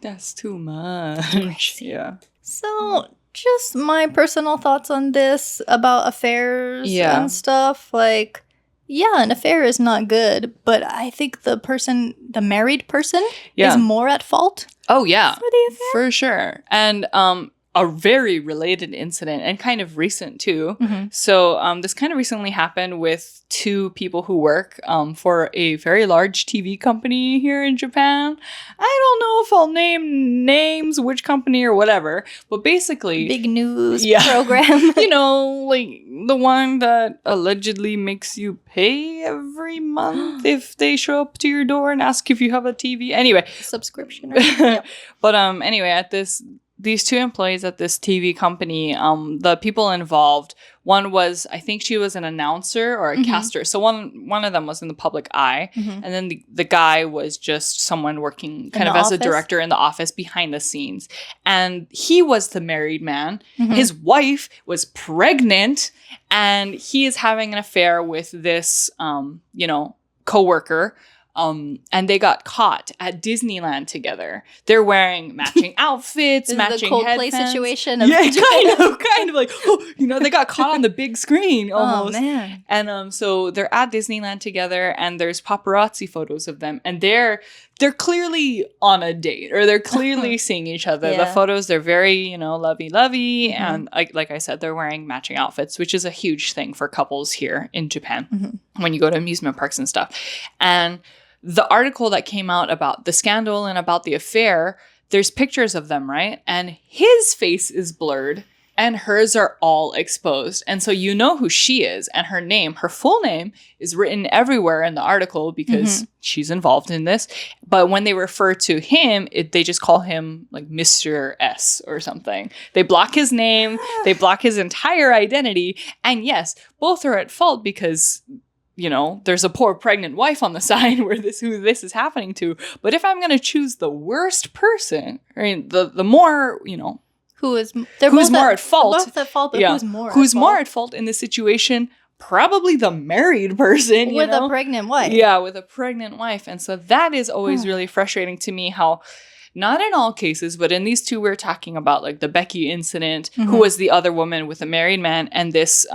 That's too much. Yeah. So, just my personal thoughts on this about affairs and stuff. Like, an affair is not good, but I think the married person is more at fault. Oh, yeah. For the affair? For sure. And a very related incident, and kind of recent too. Mm-hmm. So this kind of recently happened with two people who work for a very large TV company here in Japan. I don't know if I'll name names, which company or whatever, but basically... Big news program. You know, like the one that allegedly makes you pay every month if they show up to your door and ask if you have a TV. Anyway. Subscription. Right? Yep. But anyway, at these two employees at this TV company, the people involved, one was, I think she was an announcer or a caster. So one of them was in the public eye. And then the guy was just someone working kind of as a director in the office behind the scenes. And he was the married man. His wife was pregnant, and he is having an affair with this, coworker. And they got caught at Disneyland together. They're wearing matching outfits, this matching is the Coldplay headbands. situation. Kind of like, they got caught on the big screen almost. Oh, man. And so they're at Disneyland together, and there's paparazzi photos of them, and they're clearly on a date, or they're clearly seeing each other. The photos, they're very, lovey-lovey, and like I said, they're wearing matching outfits, which is a huge thing for couples here in Japan when you go to amusement parks and stuff. And the article that came out about the scandal and about the affair, there's pictures of them, right? And his face is blurred and hers are all exposed. And so you know who she is, and her full name is written everywhere in the article because she's involved in this. But when they refer to him, they just call him like Mr. S or something. They block his name, they block his entire identity. And yes, both are at fault because there's a poor pregnant wife on the side who this is happening to. But if I'm going to choose the worst person, I mean, the more, who's more at fault? Both at fault, but who's more at fault in this situation? Probably the married person, with a pregnant wife. Yeah, with a pregnant wife. And so that is always really frustrating to me, how not in all cases, but in these two we're talking about, like the Becky incident, who was the other woman with a married man, and this,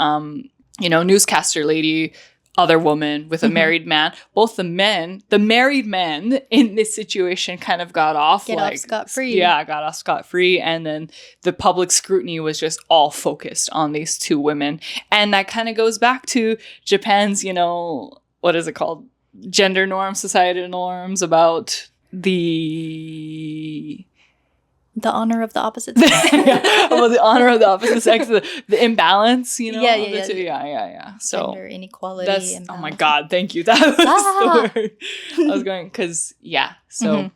newscaster lady, other woman with a married man. Both the married men in this situation kind of got off scot-free. Yeah, got off scot-free. And then the public scrutiny was just all focused on these two women. And that kind of goes back to Japan's, what is it called? Gender norms, societal norms about the honor of the opposite sex. Well, the honor of the opposite sex, the imbalance, Yeah. So gender inequality. That's imbalance. Oh my God, thank you. That was the word I was going, because So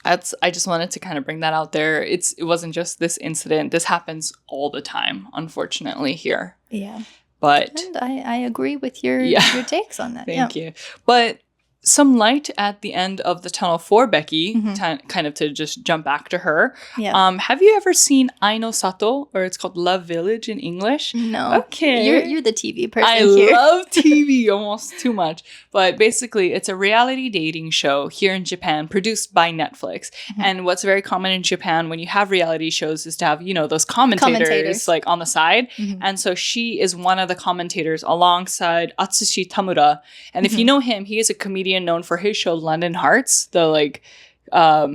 I just wanted to kind of bring that out there. It wasn't just this incident. This happens all the time, unfortunately, here. Yeah. But and I agree with your takes on that. Thank you. But some light at the end of the tunnel for Becky, kind of to just jump back to her. Yeah. Have you ever seen Aino Sato, or it's called Love Village in English? No. Okay. You're the TV person I love TV almost too much. But basically, it's a reality dating show here in Japan produced by Netflix. And what's very common in Japan when you have reality shows is to have, those commentators like on the side. And so she is one of the commentators alongside Atsushi Tamura. And if you know him, he is a comedian known for his show London Hearts, the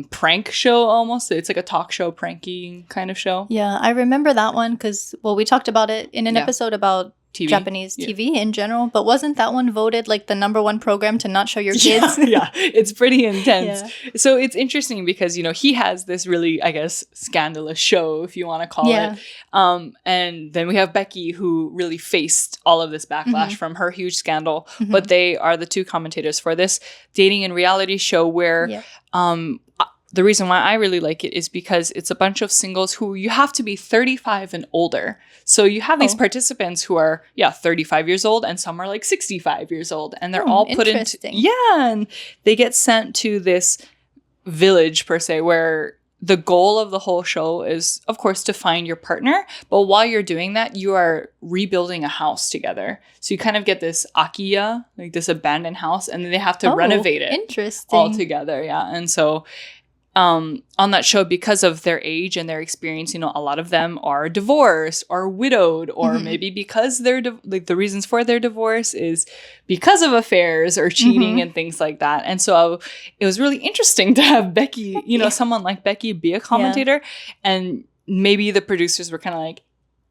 prank show almost. It's like a talk show pranking kind of show. Yeah, I remember that one because, we talked about it in an episode about TV? Japanese TV in general, but wasn't that one voted like the #1 program to not show your kids? Yeah, it's pretty intense. So it's interesting because, he has this really, I guess, scandalous show, if you want to call it. And then we have Becky, who really faced all of this backlash from her huge scandal. But they are the two commentators for this dating and reality show where the reason why I really like it is because it's a bunch of singles who you have to be 35 and older. So you have these participants who are, 35 years old, and some are like 65 years old. And they're all put into... and they get sent to this village, per se, where the goal of the whole show is, of course, to find your partner. But while you're doing that, you are rebuilding a house together. So you kind of get this akiya, like this abandoned house, and then they have to renovate it interesting. all together. Yeah. And so... on that show, because of their age and their experience, you know, a lot of them are divorced or widowed, or maybe because they're like the reasons for their divorce is because of affairs or cheating and things like that. And so it was really interesting to have Becky, you know, someone like Becky be a commentator. And maybe the producers were kind of like,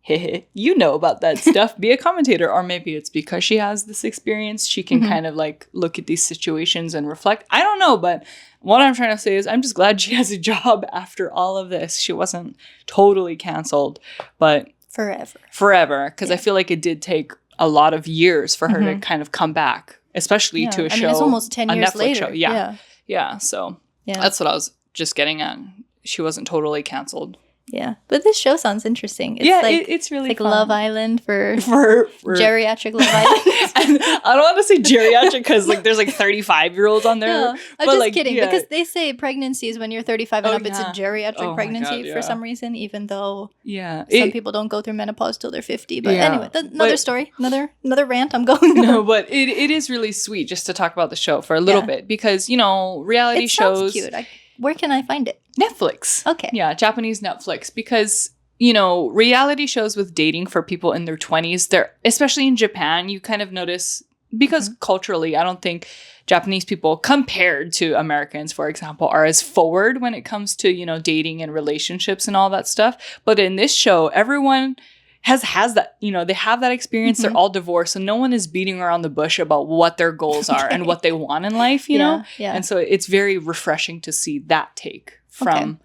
hey, you know about that stuff, be a commentator. Or maybe it's because she has this experience, she can kind of like look at these situations and reflect. I don't know, but what I'm trying to say is I'm just glad she has a job after all of this. She wasn't totally canceled, but forever. Because I feel like it did take a lot of years for her to kind of come back, especially to a show. I mean, it's almost 10 years Netflix later. Show. Yeah. So that's what I was just getting at. She wasn't totally canceled. Yeah, but this show sounds interesting. It's it's really like fun. Love Island for geriatric Love Island. And I don't want to say geriatric because like there's like 35-year-olds on there. No, I'm just kidding because they say pregnancies when you're 35 and up, it's a geriatric pregnancy for some reason, even though some people don't go through menopause till they're 50. But anyway, another story, another rant. I'm going. No, but it is really sweet just to talk about the show for a little bit because you know reality shows. Sounds cute. Where can I find it? Netflix. Okay. Yeah, Japanese Netflix. Because, you know, reality shows with dating for people in their 20s, they're, especially in Japan, you kind of notice, because culturally, I don't think Japanese people, compared to Americans, for example, are as forward when it comes to, you know, dating and relationships and all that stuff. But in this show, everyone has that, you know, they have that experience. They're all divorced. So no one is beating around the bush about what their goals are and what they want in life, you know? Yeah. And so it's very refreshing to see that take from,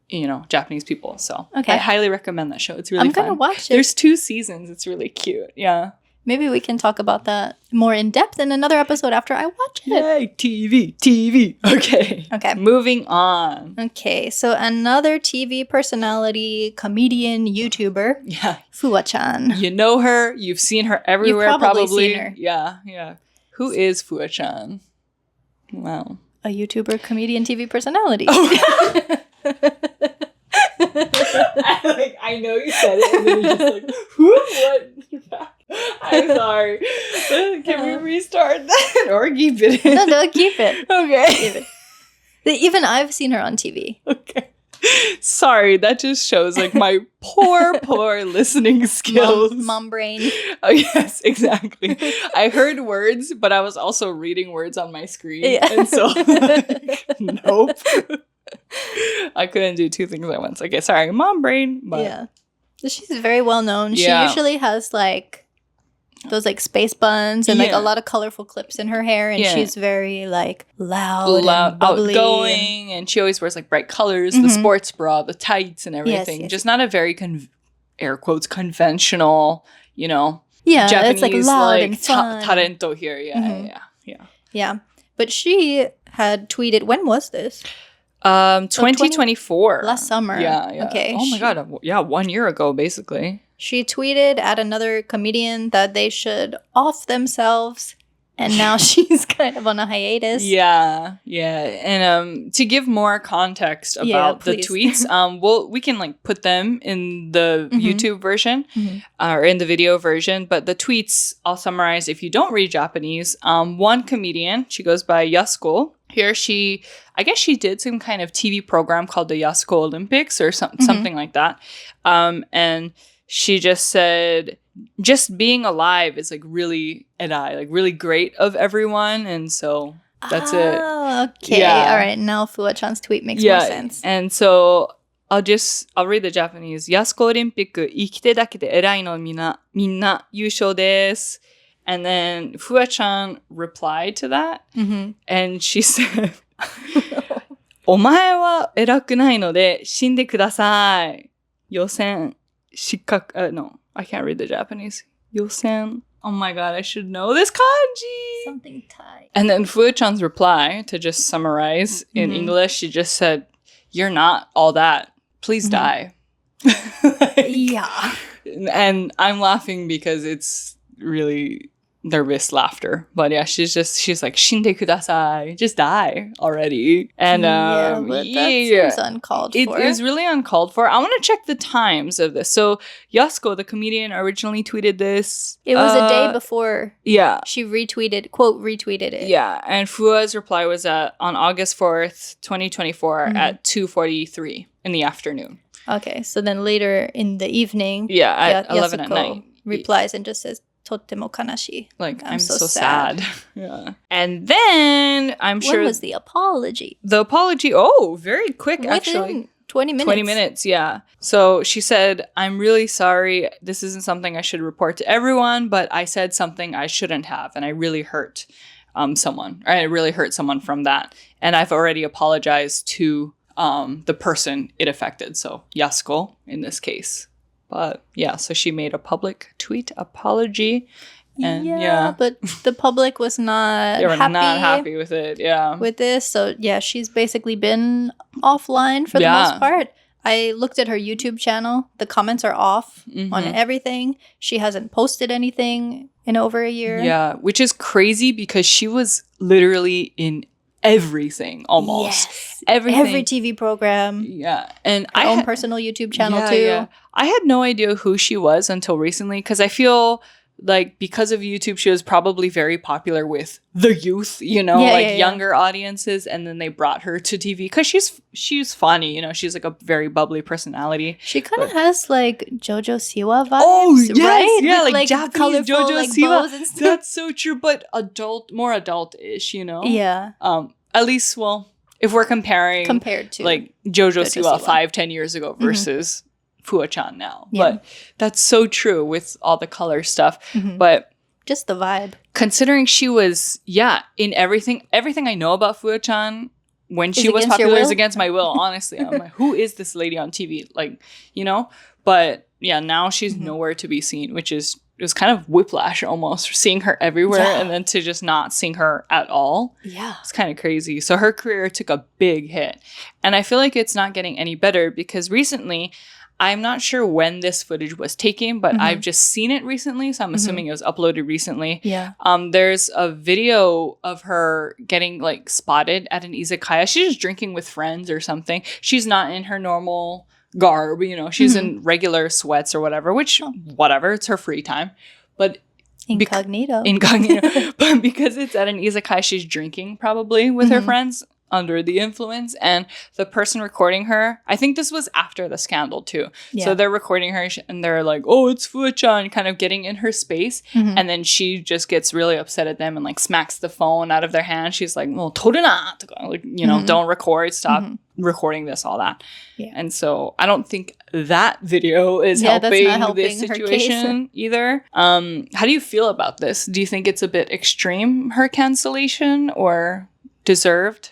you know, Japanese people. So I highly recommend that show. It's really fun. I'm going to watch it. There's 2 seasons. It's really cute. Yeah. Maybe we can talk about that more in depth in another episode after I watch it. Yay, TV. Okay. Moving on. Okay, so another TV personality, comedian, YouTuber. Yeah. Fua-chan. You know her. You've seen her everywhere, You've probably seen her. Yeah. Who is Fua-chan? Wow. A YouTuber, comedian, TV personality. I know you said it, and then you're just like, what? I'm sorry. Can we restart that or keep it in? No, keep it. Okay. Keep it. Even I've seen her on TV. Okay. Sorry, that just shows like my poor listening skills. Mom brain. Oh, yes, exactly. I heard words, but I was also reading words on my screen. Yeah. And so, nope. I couldn't do 2 things at once. Okay, sorry, mom brain. But. Yeah. She's very well known. She usually has like those like space buns and like a lot of colorful clips in her hair, and she's very like loud and bubbly, outgoing, and she always wears like bright colors, the sports bra, the tights, and everything. Yes. Just not a very air quotes conventional, you know. Yeah, Japanese, it's like loud and fun. Talento here, yeah. But she had tweeted. When was this? 2024. Last summer. Yeah. Okay. Oh my god. Yeah, 1 year ago, basically. She tweeted at another comedian that they should off themselves, and now she's kind of on a hiatus. Yeah. And to give more context about the tweets, we can like put them in the YouTube version or in the video version. But the tweets, I'll summarize if you don't read Japanese. One comedian, she goes by Yasuko. Here I guess she did some kind of TV program called the Yasuko Olympics or something like that. And she just said, just being alive is like really erai, like really great of everyone. And so that's it. Okay. Yeah. All right. Now Fua-chan's tweet makes more sense. And so I'll read the Japanese. Yasuko Olympic, 生きてだけで偉いのみんな優勝です。And then Fua-chan replied to that. And she said, お前は偉くないので死んでください。予選失格 No, I can't read the Japanese. 予選 Oh my god, I should know this kanji. Something Thai. And then Fua-chan's reply, to just summarize in English, she just said, you're not all that. Please die. Yeah. And I'm laughing because it's really nervous laughter. But yeah, she's like, shinde kudasai, just die already. And but that seems uncalled for. It is really uncalled for. I want to check the times of this. So Yasuko, the comedian, originally tweeted this. It was a day before. Yeah. She retweeted it. Yeah, and Fua's reply was on August 4th, 2024 at 2:43 in the afternoon. Okay, so then later in the evening, at 11 at night, replies and just says, "Totemo kanashi." Like, I'm so sad. Yeah. And then I'm sure... When was the apology? The apology, very quick, actually. 20 minutes. 20 minutes, yeah. So she said, "I'm really sorry. This isn't something I should report to everyone, but I said something I shouldn't have, and I really hurt someone. Or I really hurt someone from that. And I've already apologized to the person it affected." So Yasuko, in this case. But yeah, so she made a public tweet apology. And but the public was not they were not happy with it. Yeah. With this. So yeah, she's basically been offline for the most part. I looked at her YouTube channel. The comments are off on everything. She hasn't posted anything in over a year. Yeah, which is crazy because she was literally in everything almost. Yes. Everything. Every TV program. Yeah. And her own personal YouTube channel too. Yeah. I had no idea who she was until recently because I feel like because of YouTube, she was probably very popular with the youth, younger audiences. And then they brought her to TV because she's funny, she's like a very bubbly personality. She kind of has like JoJo Siwa vibes, right? Yeah, with, like Japanese colorful, JoJo Siwa. That's so true, but more adult-ish, Yeah. At least, if we're compared to like JoJo Siwa 5-10 years ago versus Fua-chan now. Yeah. But that's so true with all the color stuff. But just the vibe. Considering she was, in everything I know about Fua-chan when she was popular is against my will, honestly. I'm like, who is this lady on TV? Like, But yeah, now she's nowhere to be seen, which is it was kind of whiplash almost, seeing her everywhere and then to just not seeing her at all. Yeah. It's kind of crazy. So her career took a big hit. And I feel like it's not getting any better because recently, I'm not sure when this footage was taken, but I've just seen it recently. So I'm assuming it was uploaded recently. Yeah. There's a video of her getting like spotted at an izakaya. She's just drinking with friends or something. She's not in her normal garb, she's in regular sweats or whatever, which whatever, it's her free time. But incognito. But because it's at an izakaya, she's drinking probably with her friends under the influence, and the person recording her, I think this was after the scandal too. Yeah. So they're recording her and they're like, "Oh, it's Fua-chan," kind of getting in her space. And then she just gets really upset at them and like smacks the phone out of their hand. She's like, "No, toruna," like, don't record, stop recording this, all that. Yeah. And so I don't think that video is helping this situation either. How do you feel about this? Do you think it's a bit extreme, her cancellation, or deserved?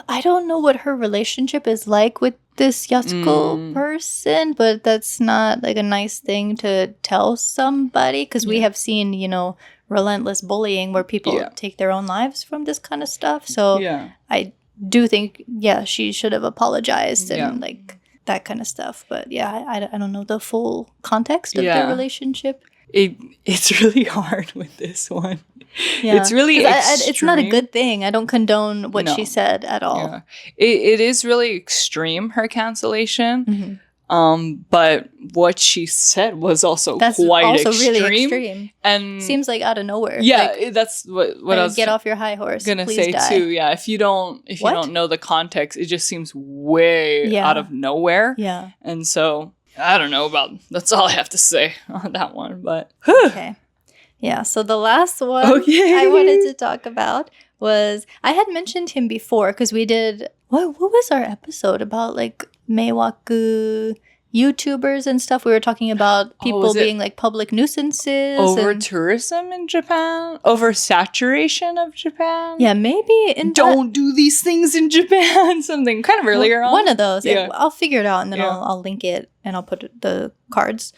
I don't know what her relationship is like with this Yasuko person, but that's not like a nice thing to tell somebody because we have seen, relentless bullying where people take their own lives from this kind of stuff. So I do think, she should have apologized and like that kind of stuff. But I don't know the full context of their relationship. It's really hard with this one. Yeah. It's really extreme. It's not a good thing. I don't condone what she said at all. Yeah. It is really extreme, her cancellation. But what she said was also quite extreme. Really extreme. And seems like out of nowhere. Yeah, that's what I was get off your high horse. Gonna say die. Too. Yeah, if you don't know the context, it just seems way out of nowhere. Yeah. And so I don't know that's all I have to say on that one, but okay. Yeah, so the last one I wanted to talk about was, I had mentioned him before because we did, what was our episode about, like meiwaku YouTubers and stuff? We were talking about people being like public nuisances. Over-tourism in Japan? Over-saturation of Japan? Yeah, maybe. Don't do these things in Japan. Something kind of earlier on. One of those. Yeah. I'll figure it out and then I'll link it and I'll put the cards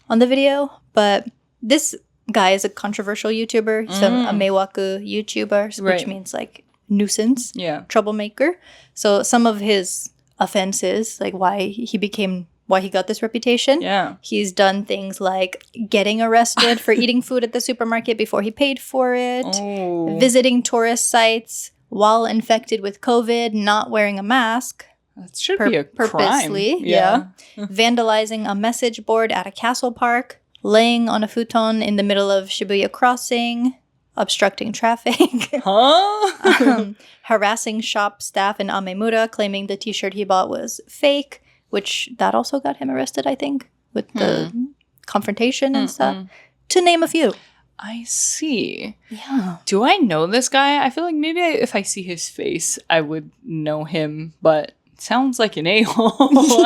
on the video. But this guy is a controversial YouTuber. He's a meiwaku YouTuber, which means like nuisance, troublemaker. So some of his offenses, like why he became why he got this reputation. Yeah. He's done things like getting arrested for eating food at the supermarket before he paid for it, visiting tourist sites while infected with COVID, not wearing a mask. That should be a purposely, crime. Yeah. Vandalizing a message board at a castle park, laying on a futon in the middle of Shibuya Crossing, obstructing traffic, harassing shop staff in Amemura, claiming the t-shirt he bought was fake, which that also got him arrested, I think, with the confrontation and stuff, to name a few. I see. Yeah. Do I know this guy? I feel like maybe if I see his face, I would know him, but sounds like an a-hole.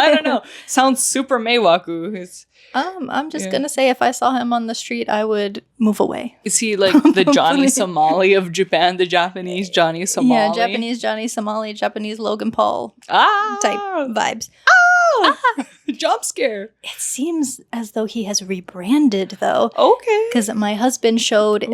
I don't know. Sounds super meiwaku. I'm just gonna say if I saw him on the street, I would move away. Is he like the Johnny Somali of Japan? The Japanese Johnny Somali? Yeah, Japanese Johnny Somali, Japanese Logan Paul type vibes. Jump scare. It seems as though he has rebranded, though. Okay. Because my husband showed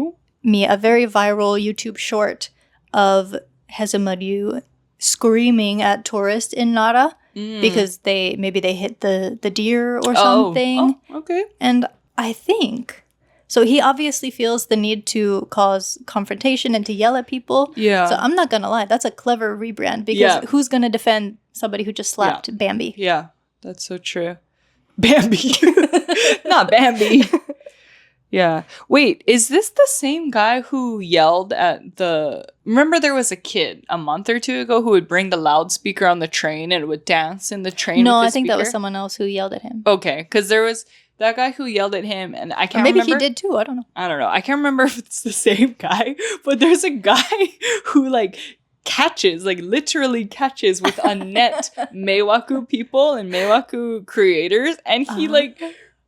me a very viral YouTube short of Hezumaryu screaming at tourists in Nara because they hit the deer or something. Oh, okay. And I think so he obviously feels the need to cause confrontation and to yell at people. Yeah. So I'm not gonna lie, that's a clever rebrand because who's gonna defend somebody who just slapped Bambi? Yeah, that's so true. Bambi. Not Bambi. Yeah. Wait, is this the same guy who yelled at the... Remember there was a kid a month or two ago who would bring the loudspeaker on the train and would dance in the train No, with the I think speaker? that was someone else who yelled at him. Okay, because there was that guy who yelled at him and I can't remember. Maybe he did too, I don't know. I can't remember if it's the same guy, but there's a guy who like literally catches with a net meiwaku people and meiwaku creators, and he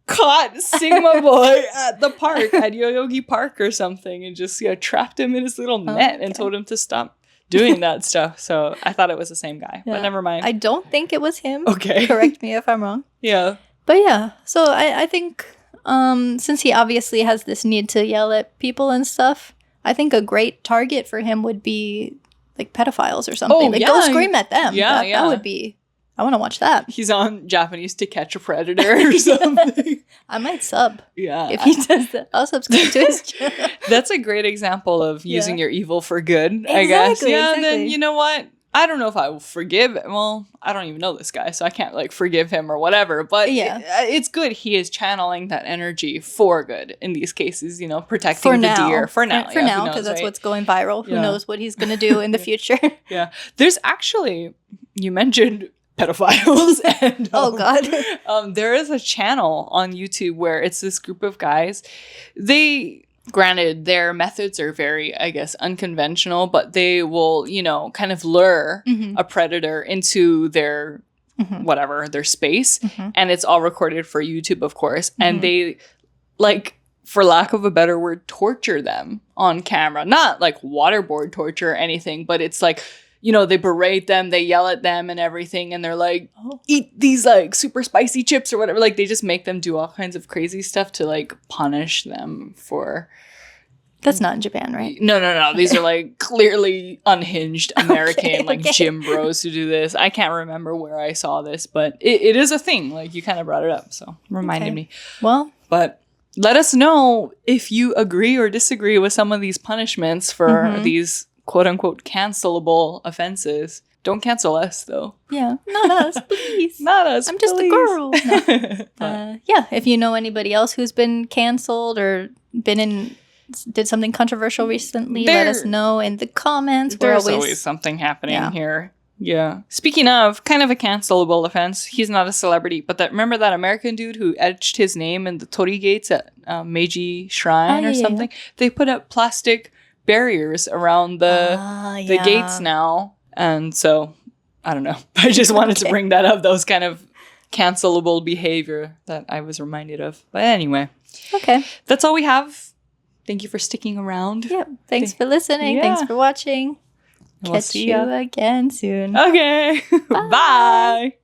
caught Sigma Boy at the park, at Yoyogi Park or something, and just trapped him in his little net and told him to stop doing that stuff. So I thought it was the same guy, but never mind. I don't think it was him. Okay. Correct me if I'm wrong. Yeah. But yeah, so I think since he obviously has this need to yell at people and stuff, I think a great target for him would be like pedophiles or something. Go scream at them. That would be... I want to watch that. He's on Japanese To Catch a Predator or something. I might sub. Yeah. If he does that. I'll subscribe to his channel. That's a great example of using your evil for good, I guess. Yeah, and then, you know what? I don't know if I will forgive... Well, I don't even know this guy, so I can't, forgive him or whatever. But it's good. He is channeling that energy for good in these cases, protecting the deer. For now. For now, because that's what's going viral. Who knows what he's going to do in the future. Yeah. There's actually... You mentioned... pedophiles and oh god there is a channel on YouTube where it's this group of guys. Granted their methods are very, I guess, unconventional, but they will kind of lure a predator into their their space, and it's all recorded for YouTube, of course, and they for lack of a better word, torture them on camera. Not waterboard torture or anything, but it's they berate them, they yell at them and everything, and they're like, eat these super spicy chips or whatever. They just make them do all kinds of crazy stuff to punish them for... That's not in Japan, right? No. These are clearly unhinged American gym bros who do this. I can't remember where I saw this, but it is a thing. You kind of brought it up, so reminded me. Well... But let us know if you agree or disagree with some of these punishments for these... quote-unquote cancelable offenses. Don't cancel us, though. Yeah, not us, please. Not us, I'm just a girl. No. If you know anybody else who's been canceled or did something controversial recently, let us know in the comments. There's always something happening here. Yeah. Speaking of kind of a cancelable offense, he's not a celebrity, but remember that American dude who etched his name in the torii gates at Meiji Shrine or something? Yeah. They put up plastic barriers around the gates now, and so I don't know. I just wanted to bring that up. Those kind of cancelable behavior that I was reminded of. But anyway, that's all we have. Thank you for sticking around. Yep. Thanks for listening. Thanks for watching. We'll Catch you again soon. Okay. Bye.